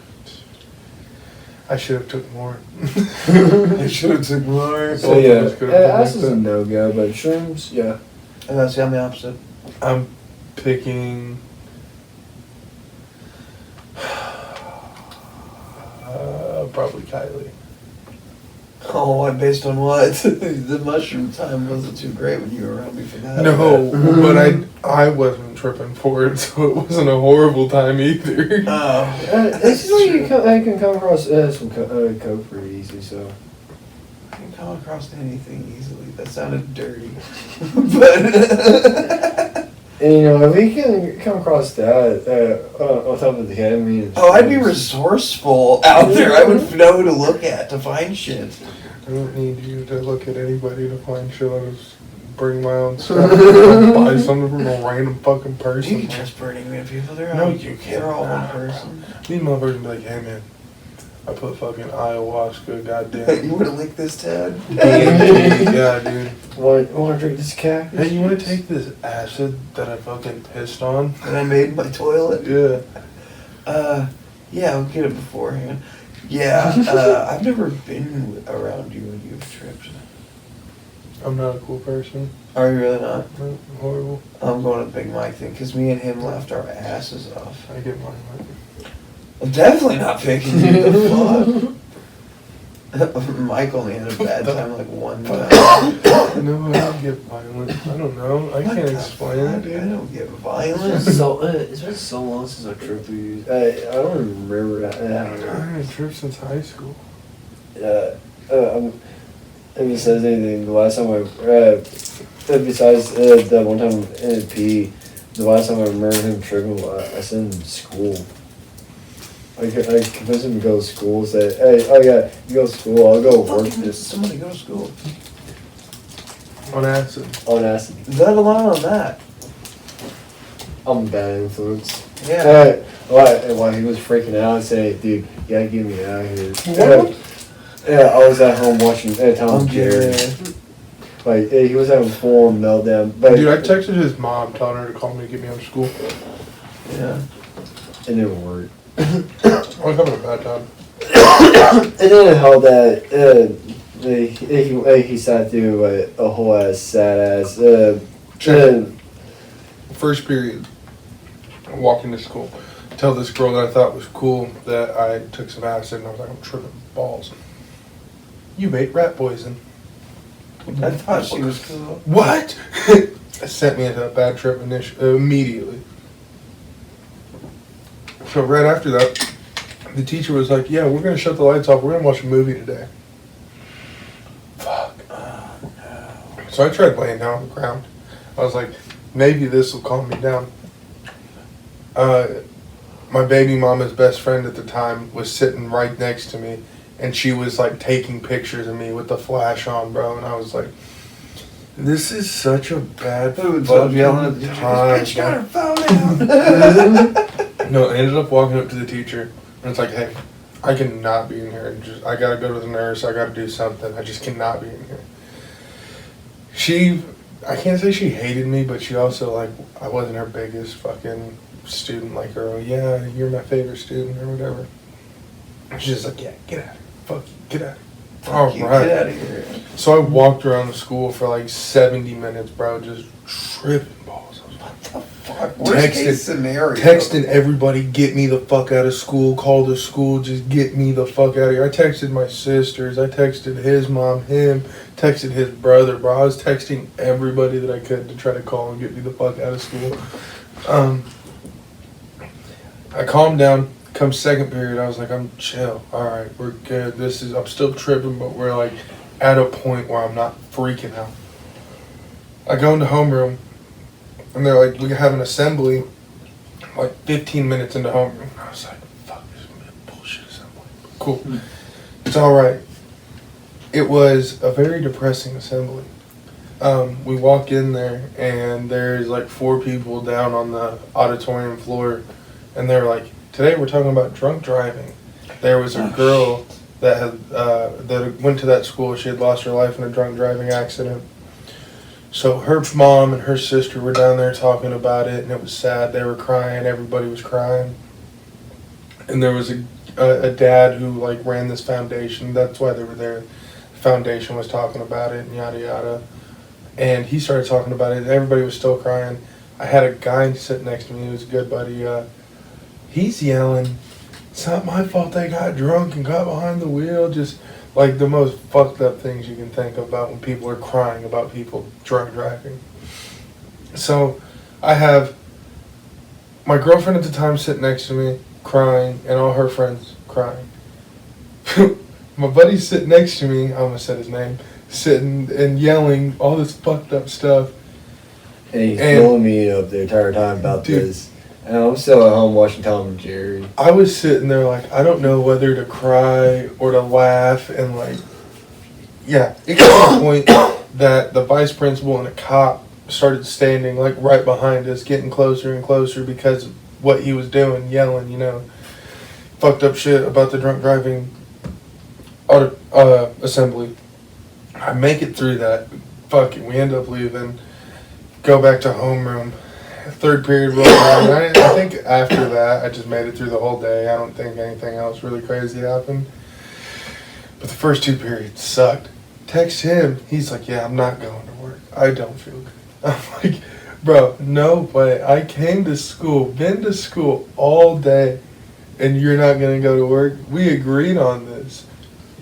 I should have took more. I should have took more. So Both yeah, of us could've been like acid's a that. no-go, but shrooms, yeah. See, I'm the opposite. I'm picking probably Kylie. Oh, what? Based on what? The mushroom time wasn't too great when you were around me for that. No, but I wasn't tripping for it, so it wasn't a horrible time either. Oh. This is where I can come across some coke pretty easy, so. I can come across anything easily. That sounded dirty. But And, if we can come across that on top of the academy. Oh, I'd be resourceful out there. I would know who to look at to find shit. I don't need you to look at anybody to find shit. I just bring my own stuff. I'll buy something from a random fucking You person. can trust Burning Man people. They're No, all, you can't. they're all one person. These motherfuckers be like, hey man, I put fucking ayahuasca, goddamn. You want to lick this, Ted? Yeah, dude. Want to drink this cactus? Hey, you want to take this acid that I fucking pissed on? And I made my toilet. Yeah. Yeah, I'll get it beforehand. Yeah, I've never been around you when you've tripped. I'm not a cool person. Are you really not? I'm horrible. I'm going to Big Mike thing because me and him laughed our asses off. I get mine. I'm definitely not picking you. The fuck? Mike only had a bad time like one time. No, I don't get violent. I don't know. I What can't the explain fuck? it, dude. I don't get violent. It's been so long since I tripped with you. I don't remember that. I haven't tripped since high school. If it says anything, the last time besides that one time in P, the last time I remember him tripping, I sent him to school. I convinced him to go to school, say, hey, oh yeah, you go to school, I'll go work this Somebody go to school. On acid. on acid. Let alone on that. I'm a bad influence. Yeah. While he was freaking out and saying, dude, you gotta get me out of here. What? Yeah, I was at home watching Tom and Jerry. Yeah. Like, he was having a full meltdown. But Dude, I texted his mom telling her to call me to get me out of school. Yeah. it never worked. I was having a bad time. It didn't help that he sat through a whole ass sad ass. Check. First period, I walked into school. Tell this girl that I thought was cool that I took some acid, and I was like, I'm tripping balls. You ate rat poison. I thought she was cool. What? That sent me into a bad trip immediately. So right after that, the teacher was like, yeah, we're going to shut the lights off. We're going to watch a movie today. Fuck. Oh, no. So I tried laying down on the ground. I was like, maybe this will calm me down. My baby mama's best friend at the time was sitting right next to me, and she was like taking pictures of me with the flash on, bro. And I was like, this is such a bad fucking yelling at the time. bitch got her phone out. No, I ended up walking up to the teacher, and it's like, hey, I cannot be in here. And I gotta go to the nurse. I gotta do something. I just cannot be in here. I can't say she hated me, but she also, like, I wasn't her biggest fucking student. Like, her, oh, yeah, you're my favorite student, or whatever. She's just like, yeah, get out of here. Fuck you, get out of here. All You right. Get out of here. So I walked around the school for like 70 minutes, bro, just tripping balls. I was like, What the fuck? Worst case scenario. texting everybody, get me the fuck out of school, call the school, just get me the fuck out of here. I texted my sisters, I texted his mom, him, texted his brother, bro. I was texting everybody that I could to try to call and get me the fuck out of school. I calmed down. Come second period, I was like, I'm chill. All right, we're good. I'm still tripping, but we're like at a point where I'm not freaking out. I go into homeroom, and they're like, we have an assembly like 15 minutes into homeroom. I was like, fuck, this is going to be a bullshit assembly. Cool. It's all right. It was a very depressing assembly. We walk in there, and there's like 4 people down on the auditorium floor, and they're like, today we're talking about drunk driving. There was a girl that had that went to that school. She had lost her life in a drunk driving accident. So her mom and her sister were down there talking about it, and it was sad. They were crying. Everybody was crying. And there was a dad who like ran this foundation. That's why they were there. The foundation was talking about it and yada yada. And he started talking about it. Everybody was still crying. I had a guy sit next to me. He was a good buddy. He's yelling, it's not my fault they got drunk and got behind the wheel. Just like the most fucked up things you can think about when people are crying about people drunk driving. So I have my girlfriend at the time sitting next to me crying, and all her friends crying. My buddy's sitting next to me, I almost said his name, sitting and yelling all this fucked up stuff. And he's blowing me up the entire time about this. And I'm still at home watching Tom and Jerry. I was sitting there like, I don't know whether to cry or to laugh, and like, yeah, it got to the point that the vice principal and a cop started standing like right behind us, getting closer and closer because of what he was doing, yelling, you know, fucked up shit about the drunk driving assembly. I make it through that. Fuck it, we end up leaving, go back to homeroom. Third period rolled around. I think after that, I just made it through the whole day. I don't think anything else really crazy happened. But the first 2 periods sucked. Text him. He's like, yeah, I'm not going to work. I don't feel good. I'm like, bro, no way. I came to school, been to school all day, and you're not going to go to work? We agreed on this.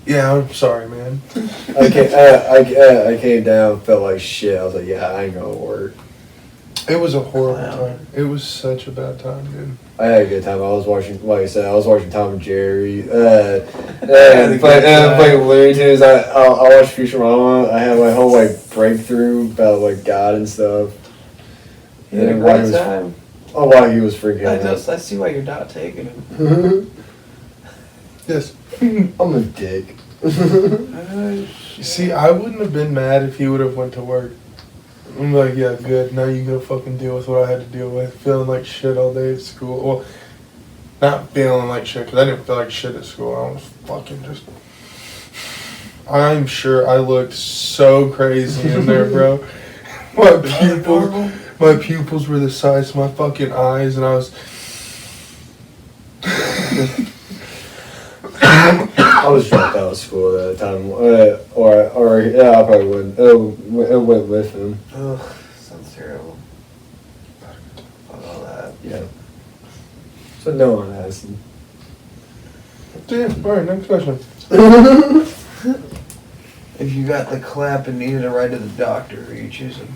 Yeah, I'm sorry, man. I came down, felt like shit. I was like, yeah, I ain't going to work. It was a horrible time. It was such a bad time, dude. I had a good time. I was watching, like I said, I was watching Tom and Jerry. Playing Looney Tunes. I watched Futurama. I had my whole like breakthrough about like God and stuff. You had a great time. Oh, wow, he was freaking out. I see why you're not taking him. Yes. I'm a dick. See, I wouldn't have been mad if he would have went to work. I'm like, yeah, good. Now you go fucking deal with what I had to deal with. Feeling like shit all day at school. Well, not feeling like shit, because I didn't feel like shit at school. I was fucking just... I'm sure I looked so crazy in there, bro. My pupils were the size of my fucking eyes, and I was... I was dropped out of school at that time, or yeah, I probably wouldn't. It went with him. Ugh, sounds terrible. Fuck all that. Yeah. So no one asked him. Damn, alright, next question. If you got the clap and needed a ride to the doctor, who are you choosing?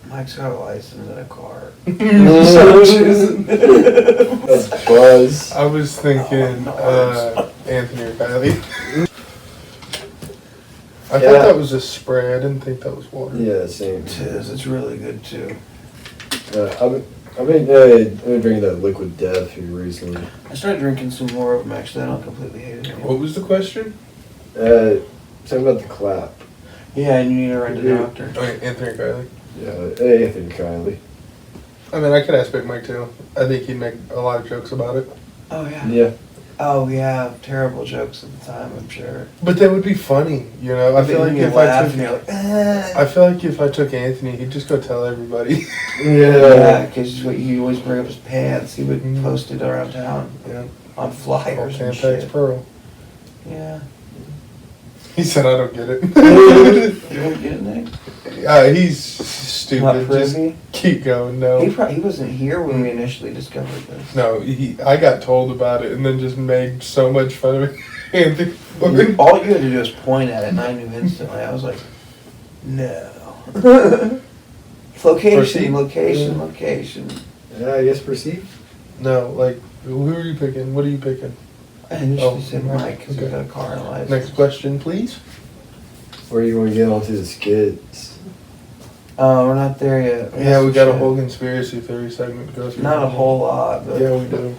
Mike's got a license and a car. That's Buzz. I was thinking Anthony or Kylie. I thought that was a spray. I didn't think that was water. Yeah, same. It is. It's really good too. I've been drinking that Liquid Death here recently. I started drinking some more of them actually. I don't completely hate it anymore. What was the question? Something about the clap. Yeah, and you need to ride to the doctor. Oh, Anthony or Kylie. Yeah, Anthony Kylie. I mean, I could ask Big Mike too. I think he'd make a lot of jokes about it. Oh yeah. Yeah. Oh yeah, terrible jokes at the time, I'm sure. But they would be funny, you know. I feel like if I feel like if I took Anthony, he'd just go tell everybody. Yeah, because he always bring up his pants. He would post it around town. Yeah. On flyers and Tampax shit. Pearl. Yeah. He said, "I don't get it." You don't get it, Nick? He's stupid. Not Just privy? keep going. No. He wasn't here when we initially discovered this. No, I got told about it and then just made so much fun of Anthony. All you had to do was point at it, and I knew instantly. I was like, no. Location. Yeah, I guess perceive. No, like, who are you picking? What are you picking? I initially said Mike because he got a car and a license. Next question, please. Where are you going to get onto the skits? We're not there yet. Yeah, we got a whole conspiracy theory segment to go through. Not a whole lot, but... Yeah, we do.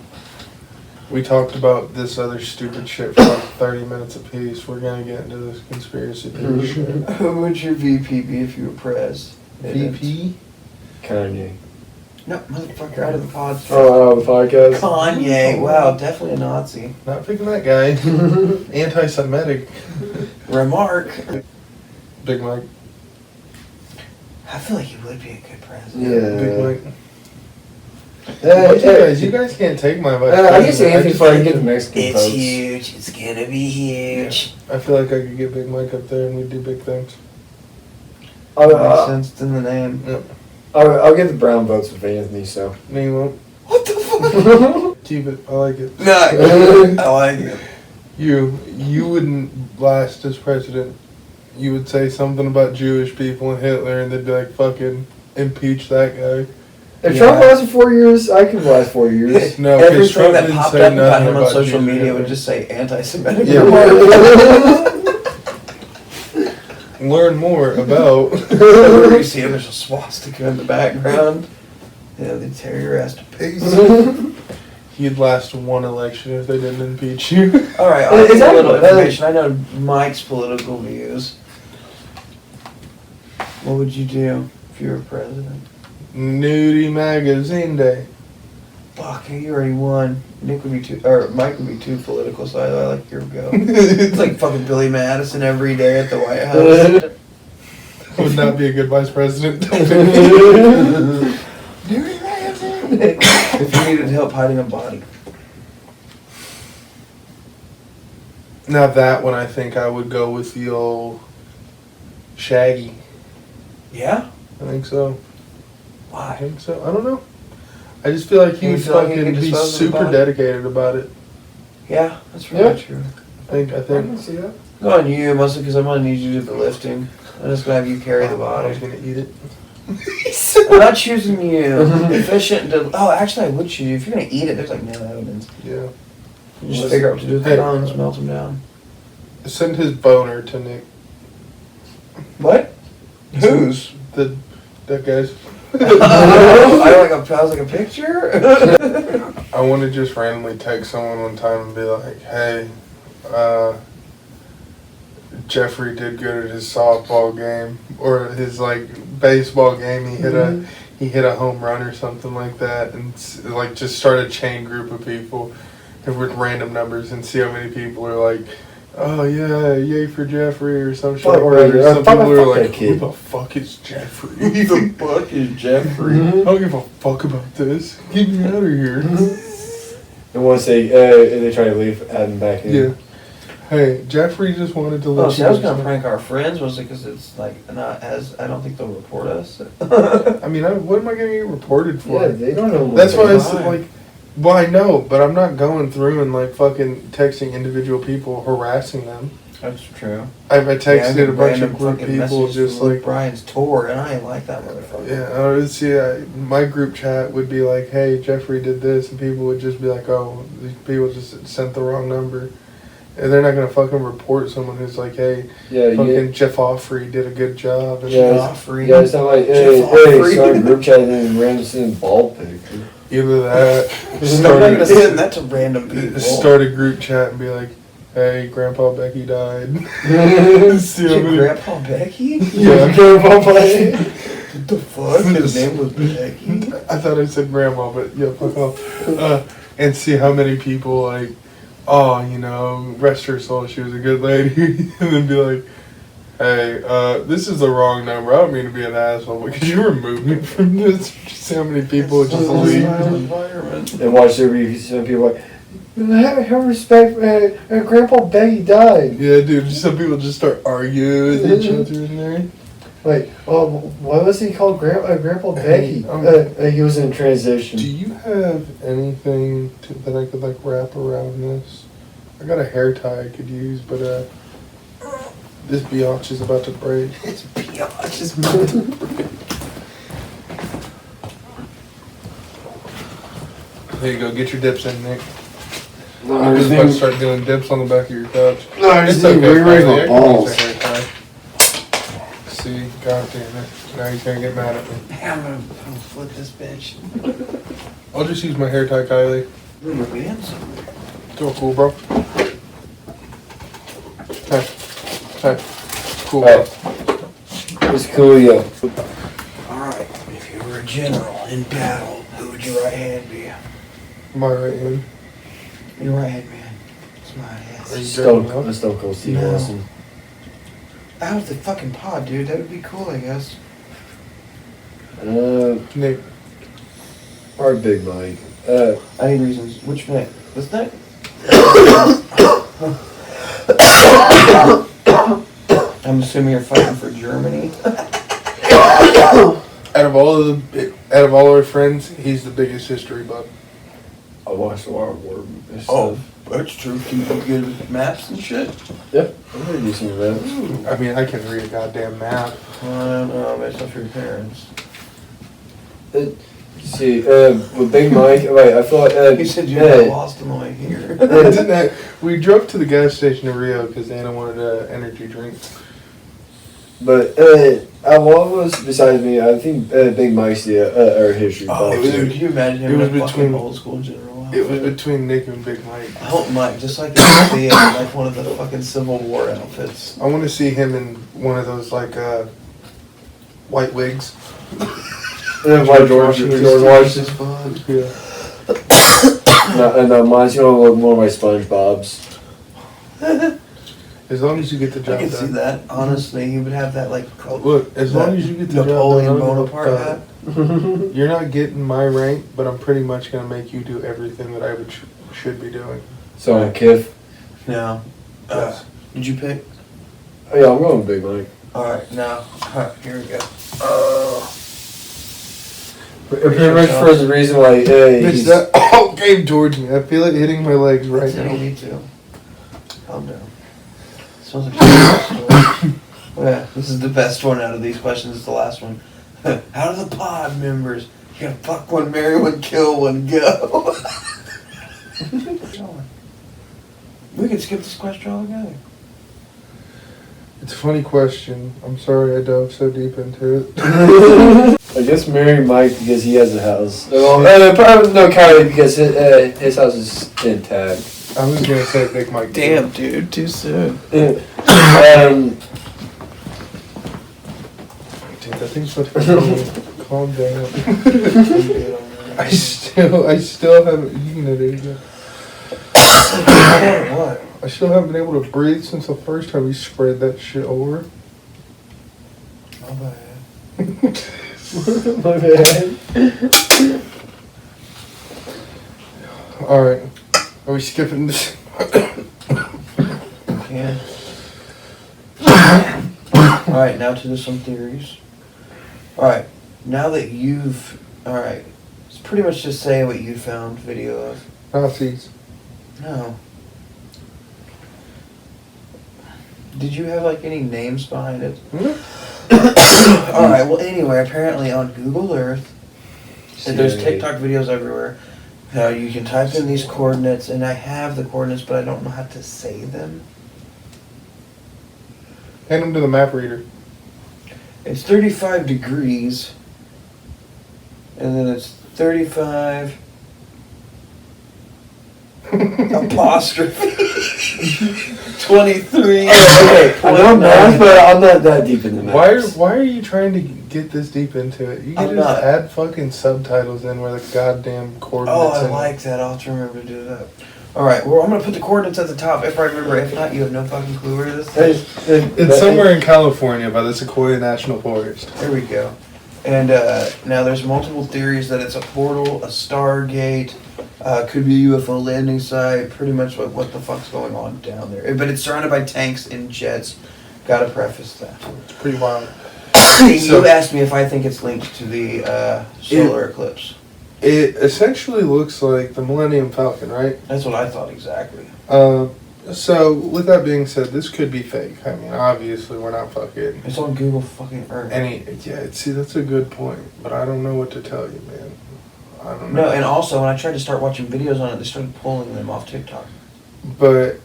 We talked about this other stupid shit for like 30 minutes apiece. We're going to get into this conspiracy theory shit. Who would your VP be if you were prez? VP? Kanye. No, motherfucker, out of the pod. Oh, the podcast? Kanye, wow, definitely a Nazi. Not picking that guy. Anti-Semitic. Remark. Big Mike. I feel like he would be a good president. Yeah. Big Mike. You guys can't take my advice. I guess Anthony's fine. Get the Mexican It's folks. huge. It's gonna be huge. Yeah. I feel like I could get Big Mike up there and we'd do big things. Makes sense. It's in the name. Yep. I'll get the brown votes with Anthony, so. No, you won't. What the fuck? Keep it. I like it. No, I like it. You wouldn't last as president. You would say something about Jewish people and Hitler, and they'd be like, "Fucking impeach that guy." If Trump lasted 4 years, I could last 4 years. No, because Everything Trump that didn't popped say up about nothing him on about social Jews media either. would just say anti-Semitic Yeah. remarks. Learn more about. Whenever you see him, there's a swastika in the background. Yeah, they tear your ass to pieces. You'd last one election if they didn't impeach you. All right, I'll give you a little information. I know Mike's political views. What would you do if you were president? Nudie magazine day. Fuck, you already won. Nick would be too, or Mike would be too political, so I like your go. It's like fucking Billy Madison every day at the White House. Would not be a good vice president. If you needed help hiding a body. Now that one, I think I would go with the old Shaggy. Yeah? I think so. I Why? think so. I don't know. I just feel like he You would feel like he fucking could be dispose of the super body? dedicated about it. Yeah, that's really true. I I can think. see that. Go on you, mostly because I'm gonna need you to do the lifting. I'm just gonna have you carry the I was body. gonna eat it. I'm not choosing you. Efficient. Oh, actually, I would choose you. If you're gonna eat it, there's like no evidence. Yeah. You just figure out what to do with the Hey. bones, melt them down. Send his boner to Nick. What? Whose? That guy's. I was like a picture. I want to just randomly text someone one time and be like, "Hey, Jeffrey did good at his softball game or his like baseball game. He hit a home run or something like that, and like just start a chain group of people with random numbers and see how many people are like, oh yeah, yay for Jeffrey or some shit. Or some people are like, who the fuck is Jeffrey? Who the fuck is Jeffrey? I don't give a fuck about this. Get me out of here. And once they try to leave, add them back in. Yeah. Hey, Jeffrey just wanted to let Oh, you see, I was know. gonna prank our friends, mostly because it's like not as I don't think they'll report us. I mean, what am I going to get reported for? Yeah, they don't know. That's why it's Why? like, well, I know, but I'm not going through and like fucking texting individual people, harassing them. That's true. I texted a bunch random of group fucking people messages just from Luke like, Bryan's tour, and I ain't like that motherfucker. yeah, I would see, my group chat would be like, hey, Jeffrey did this, and people would just be like, oh, these people just sent the wrong number. And they're not going to fucking report someone who's like, hey, fucking Jeff Offrey did a good job. And Joffrey. Yeah, it's not like, hey, start a group chat and then random send ball pic. Either that, I'm not gonna send that to random people. start a group chat and be like, hey, Grandpa Becky died. See how Your many- Grandpa Becky? Yeah. Grandpa Becky. What the fuck? His name was Becky. I thought I said grandma, but yeah, fuck off. And see how many people like, oh, you know, rest her soul, she was a good lady. And then be like, hey, this is the wrong number. I don't mean to be an asshole, but could you remove me from this? See how many people just leave. Environment. And watch there be some people like, have respect, Grandpa Becky died. Yeah, dude, just some people just start arguing with each other in there. Like, oh, why was he called Grandpa Hey, Becky? He was in transition. Do you have anything that I could like wrap around this? I got a hair tie I could use, but this biatch is about to break. It's biatch. There you go, get your dips in, Nick. No, I'm just his about to name- start doing dips on the back of your couch. No, his It's name okay, re-raised Kylie, my I can balls. use a hair tie. See, god damn it. Now he's gonna get mad at me. I'm gonna flip this bitch. I'll just use my hair tie, Kylie. Rubber bands. It's all cool, bro. Hey. Hey. Cool, Hey. bro. It's cool, yeah. Alright, if you were a general in battle, who would your right hand be? My right hand. Your right hand man. It's my Are you ass. Stone Cold Steve No. Austin. Out of the fucking pod, dude. That would be cool, I guess. Nick. Or Big Mike. I need reasons. Which neck? This neck? I'm assuming you're fighting for Germany. Out of all our friends, he's the biggest history buff. I watched a lot of war and Oh, stuff. that's true. Keep up good with maps and shit. Yeah, I'm gonna do some of that. I mean, I can read a goddamn map. I don't know, based off your parents. See, with Big Mike, right, I feel like, You said you got lost on the way here. We drove to the gas station in Rio because Anna wanted an energy drink. but, I've always, besides me, I think, Big Mike's our history buff. Dude, can you imagine him It was in a fucking between- old school general? It was between Nick and Big Mike. I hope Mike, just like in like one of the fucking Civil War outfits. I want to see him in one of those like white wigs. And then George Washington's. Yeah. And mine's gonna look more like SpongeBob's. As long as you get the I job can done. see that. Honestly, he would have that like Look, as long as you get the Napoleon job done, Bonaparte hat. you're not getting my rank, but I'm pretty much gonna make you do everything that I would should be doing. So, Kiff. No. Yes. Did you pick? Oh, yeah, I'm going Big Mike. Alright, now, here we go. Pretty much for the reason why, Bitch, that all game towards me. I feel it hitting my legs right That's now. me too. Calm down. Sounds like a story. Yeah, this is the best one out of these questions. It's the last one. Out of the pod members, you gotta fuck one, marry one, kill one, go. We could skip this question altogether. It's a funny question. I'm sorry I dove so deep into it. I guess marry Mike because he has a house. Probably no Kylie because his house is intact. I was gonna say Big Mike. Damn, dude, too soon. Dude, that thing's so calm down. I still haven't eaten it either. What? I still haven't been able to breathe since the first time we spread that shit over. My bad. My bad. Alright. Are we skipping this? Yeah. Alright, now to some theories. Alright, now that you've... Alright, it's pretty much just say what you found video of. Nazis. No. Did you have like any names behind it? Alright, well anyway, apparently on Google Earth, and there's TikTok videos everywhere. You can type in these coordinates, and I have the coordinates, but I don't know how to say them. Hand them to the map reader. It's 35 degrees, and then it's 35 apostrophe 23. Okay, I know math, but I'm not that deep in the math. Why are you trying to get this deep into it? You can I'm just not. add fucking subtitles in where the goddamn coordinates Oh, I in. like that. I'll have to remember to do that. Alright, well, I'm going to put the coordinates at the top if I remember. If not, you have no fucking clue where this is. It's somewhere in California by the Sequoia National Forest. There we go. And now there's multiple theories that it's a portal, a Stargate, could be a UFO landing site, pretty much what the fuck's going on down there. But it's surrounded by tanks and jets. Gotta preface that. It's pretty wild. You asked me if I think it's linked to the solar eclipse. It essentially looks like the Millennium Falcon, right? That's what I thought exactly. So, with that being said, this could be fake. I mean, obviously, we're not fucking... It's on Google fucking Earth. See, that's a good point. But I don't know what to tell you, man. I don't know. No, and also, when I tried to start watching videos on it, they started pulling them off TikTok. But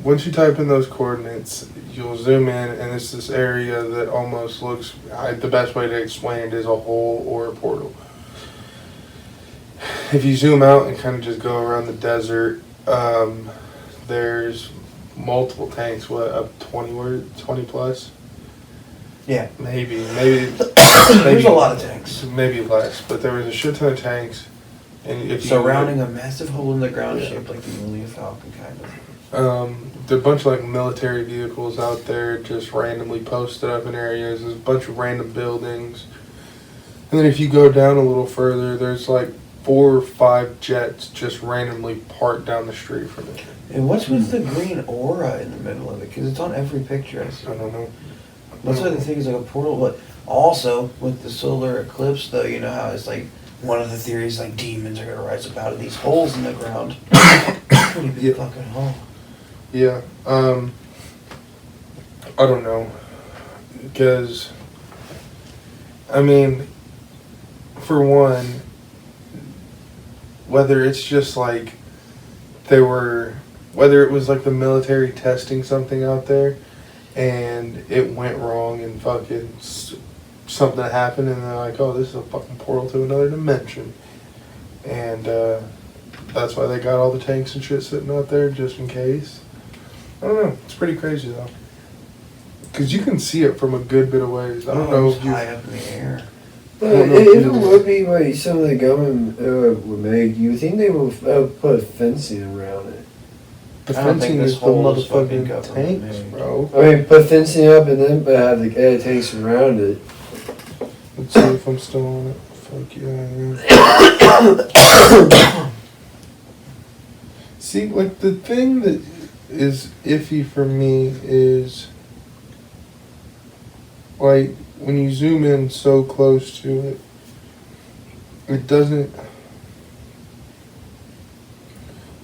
once you type in those coordinates, you'll zoom in, and it's this area that almost looks... the best way to explain it is a hole or a portal. If you zoom out and kind of just go around the desert, there's multiple tanks. What, up 20 plus? Yeah. Maybe. There's a lot of tanks. Maybe less, but there was a shit ton of tanks. And if you Surrounding a massive hole in the ground shaped like the Millennium Falcon, kind of. There are a bunch of like military vehicles out there just randomly posted up in areas. There's a bunch of random buildings. And then if you go down a little further, there's like 4 or 5 jets just randomly parked down the street from it. And what's with the green aura in the middle of it? Because it's on every picture I see. I don't know. That's why they think it's like a portal. But also, with the solar eclipse, though, you know how it's like one of the theories, like demons are going to rise up out of these holes in the ground. Pretty big fucking hole. Yeah. I don't know. Because, I mean, for one, whether it's just like whether it was like the military testing something out there and it went wrong and fucking something happened and they're like, oh, this is a fucking portal to another dimension. And that's why they got all the tanks and shit sitting out there just in case. I don't know. It's pretty crazy though. Because you can see it from a good bit of ways. I don't know if you... high up in the air. But if it would be what some of the government would make, you would think they would put fencing around it. The I don't fencing think this is the whole is fucking motherfucking government tanks, made. bro. I mean, put fencing up and then have the tanks around it. Let's see if I'm still on it. Fuck yeah. See, like, the thing that is iffy for me is, like, when you zoom in so close to it, it doesn't...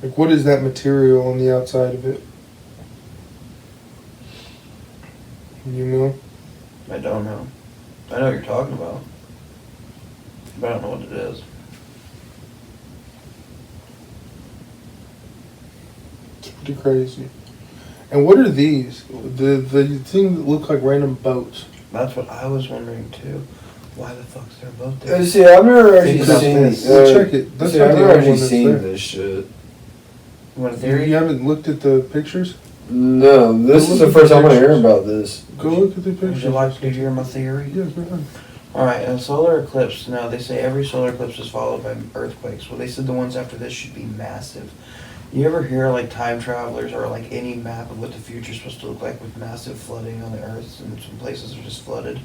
Like, what is that material on the outside of it? You know? I don't know. I know what you're talking about. But I don't know what it is. It's pretty crazy. And what are these? The thing that look like random boats. That's what I was wondering too. Why the fuck's there a boat there? See, I've never actually Think about seen this. We'll check it. That's See, not I've the never only actually one that's seen there. this shit. You want a theory? You haven't looked at the pictures? No, this Go is look the at first time I'm pictures. hearing about this. Go look at the Would pictures. you like to hear my theory? Yes, go ahead. Alright, a solar eclipse. Now, they say every solar eclipse is followed by earthquakes. Well, they said the ones after this should be massive. You ever hear, like, time travelers or, like, any map of what the future's supposed to look like with massive flooding on the earth and some places are just flooded?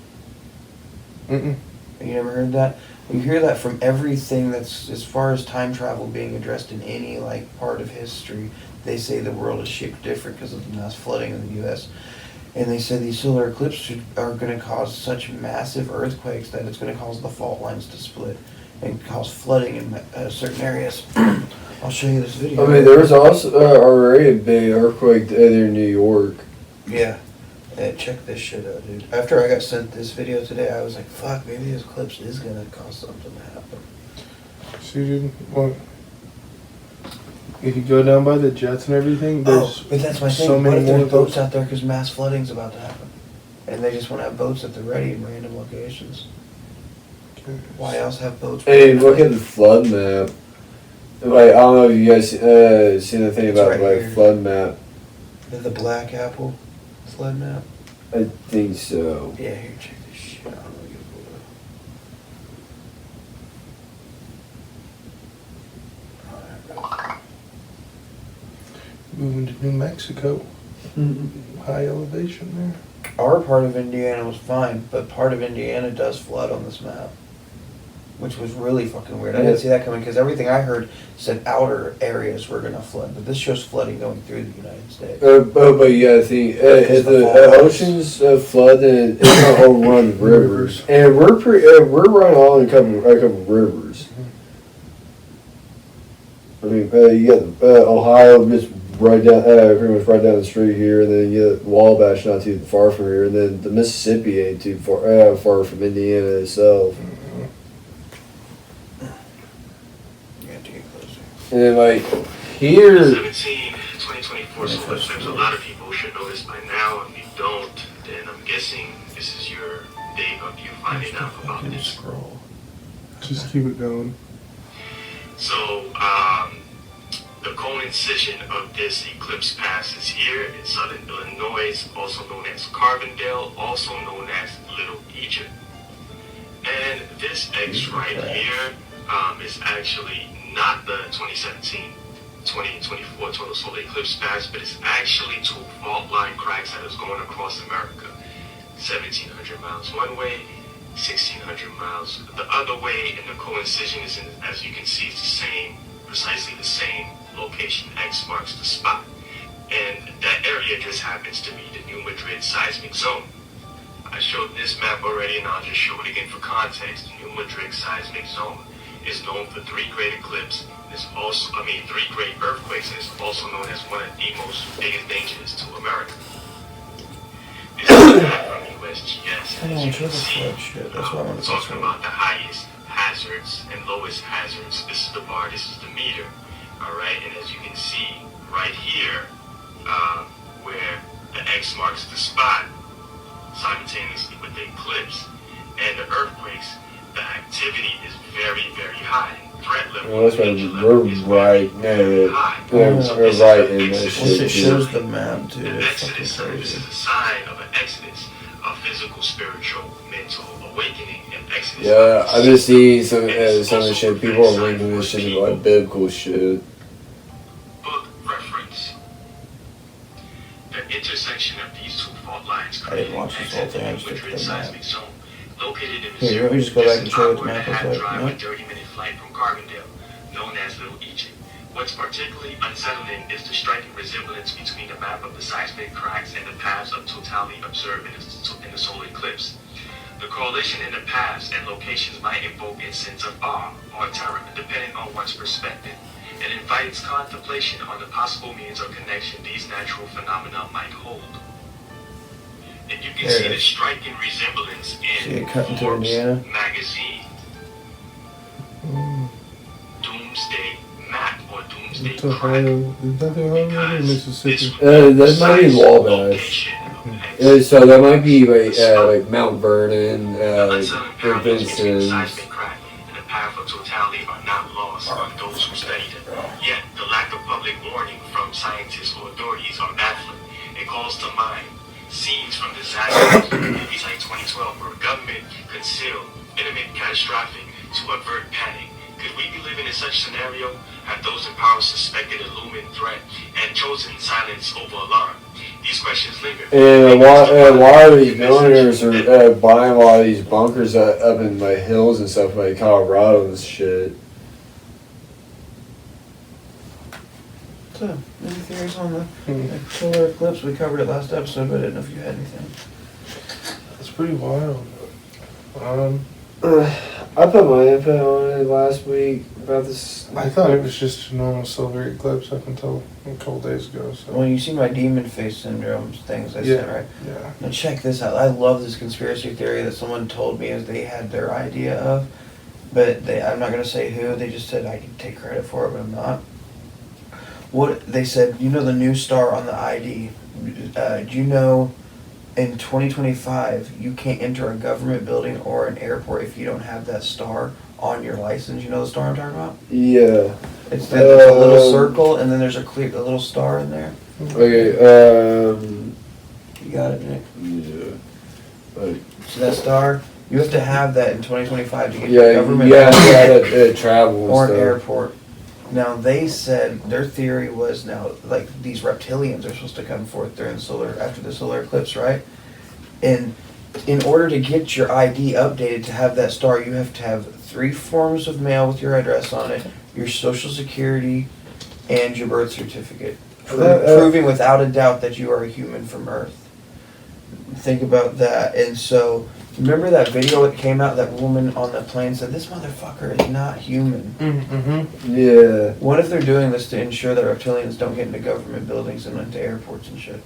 Mm-mm. You never heard that? You hear that from everything that's, as far as time travel being addressed in any, like, part of history. They say the world is shaped different because of the mass flooding in the U.S. And they said these solar eclipses are going to cause such massive earthquakes that it's going to cause the fault lines to split and cause flooding in certain areas. I'll show you this video. I mean, there was also already a big earthquake there in New York. Yeah. Check this shit out, dude. After I got sent this video today, I was like, fuck, maybe this eclipse is going to cause something to happen. See, dude, well, if you go down by the jets and everything, there's But that's my thing. so What many if more there's of those. boats out there because mass flooding's about to happen? And they just want to have boats at the ready in random locations. Why else have boats? Hey, look at the flood map. Like, I don't know if you guys seen the thing It's about right like here. flood map. The Black Apple flood map? I think so. Yeah, here, check this shit out. Let me get a photo. Moving to New Mexico. High elevation there. Our part of Indiana was fine, but part of Indiana does flood on this map. Which was really fucking weird. I didn't see that coming because everything I heard said outer areas were going to flood. But this shows flooding going through the United States. But you gotta think, if the oceans flood, then it's gonna overrun rivers, and we're running on a couple rivers. I mean, you got Ohio just right down, pretty much right down the street here, and then you got Wabash not too far from here, and then the Mississippi ain't too far from Indiana itself. You have to get closer. And then like here. 2024 solar eclipse. A lot of people should know this by now. If you don't, then I'm guessing this is your day of you finding out about this. Scroll. Just keep it going. So, the coincision of this eclipse pass is here in southern Illinois, also known as Carbondale, also known as Little Egypt. And this X right here is actually not the 2017-2024 total solar eclipse pass, but it's actually two fault line cracks that is going across America. 1,700 miles one way, 1,600 miles the other way, and the coincision is, as you can see, it's the same, precisely the same location. X marks the spot. And that area just happens to be the New Madrid seismic zone. I showed this map already, and I'll just show it again for context. The New Madrid seismic zone is known for 3 great eclipses. It's also, 3 great earthquakes, and it's also known as one of the most biggest dangers to America. This is a map from USGS. I As know, you show can the see, flood shit. That's what I want to talking about the highest hazards and lowest hazards. This is the bar, this is the meter. Alright, and as you can see right here, where the X marks the spot, simultaneously with the eclipse and the earthquakes, the activity is very, very high. Threat level, Well, that's why danger we're level is right very, very now. high. We're So this is right the in that exodus. Once it shit. shows the map, dude, The it's fucking exodus, this crazy. is a sign of an exodus, a physical, spiritual, mental awakening, and exodus. Yeah, I just see some of the shit. People are linking this shit to like biblical shit. Book reference. The intersection of these two fault lines I didn't watch this whole thing, I just created looked at the map. seismic zone located in the Here, let me just go back and show you what the map looks like. drive No? a 30-minute flight from Carbondale, known as Little Egypt. What's particularly unsettling is the striking resemblance between the map of the seismic cracks and the paths of totality observed in the solar eclipse. The correlation in the paths and locations might invoke a sense of awe or terror, depending on one's perspective, and invites contemplation on the possible means of connection these natural phenomena might hold. And you can There see it the is. striking resemblance See in it cut into Forbes Indiana? magazine. Doomsday Map or Doomsday It's Crack. Ohio. Is that the Ohio or Mississippi? That might be Wabash. So that might be like Mount Vernon, Vincent. Seismic crack and the path of totality are not lost on those who study them. Yet the lack of public warning from scientists or authorities are baffling. It calls to mind scenes from disasters, movies like 2012, where government concealed imminent catastrophic to avert panic. Could we be living in such scenario? Have those in power suspected a looming threat and chosen silence over alarm? These questions linger. And why are these millionaires are buying a lot of these bunkers up in the hills and stuff like Colorado and shit? So, any theories on the solar eclipse? We covered it last episode, but I didn't know if you had anything. It's pretty wild. I put my input on it last week about this. I thought it was just a normal solar eclipse up until a couple days ago. So Well, you see my demon face syndrome things I Yeah. said, right? yeah, Now check this out. I love this conspiracy theory that someone told me as they had their idea of, but I'm not going to say who. They just said I can take credit for it, but I'm not. What they said, you know, the new star on the ID. Do you know in 2025 you can't enter a government building or an airport if you don't have that star on your license? You know the star I'm talking about? Yeah. It's there's a little circle and then there's a little star in there. Okay. You got it, Nick. Yeah. Like, So that star, you have to have that in 2025 to get yeah. to government Yeah. Yeah. Travel and or an stuff. airport. Now they said their theory was now like these reptilians are supposed to come forth during after the solar eclipse, right? And in order to get your ID updated to have that star, you have to have 3 forms of mail with your address on it, your social security, and your birth certificate, proving without a doubt that you are a human from Earth. Think about that. And so, remember that video that came out? That woman on the plane said, "This motherfucker is not human." mm-hmm. Yeah. What if they're doing this to ensure that reptilians don't get into government buildings and into airports and shit?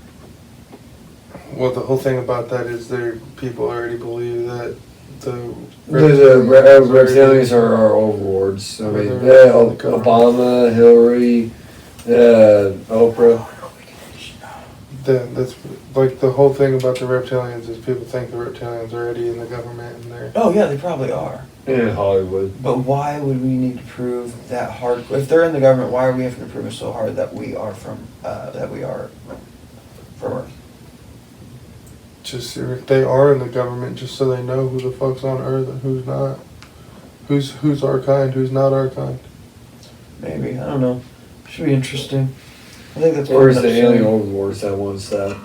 Well, the whole thing about that is people already believe that the reptilians are our overlords. I mean, Obama, Hillary, Oprah. That's like the whole thing about the reptilians is people think the reptilians are already in the government and they're Oh yeah, they probably are. In Hollywood. But why would we need to prove that hard? If they're in the government, why are we having to prove it so hard that we are from Earth? just they are in the government just so they know who the fuck's on Earth and who's not, who's our kind, who's not our kind. Maybe, I don't know. Should be interesting. I think that's Or is part the of alien overlords that wants that?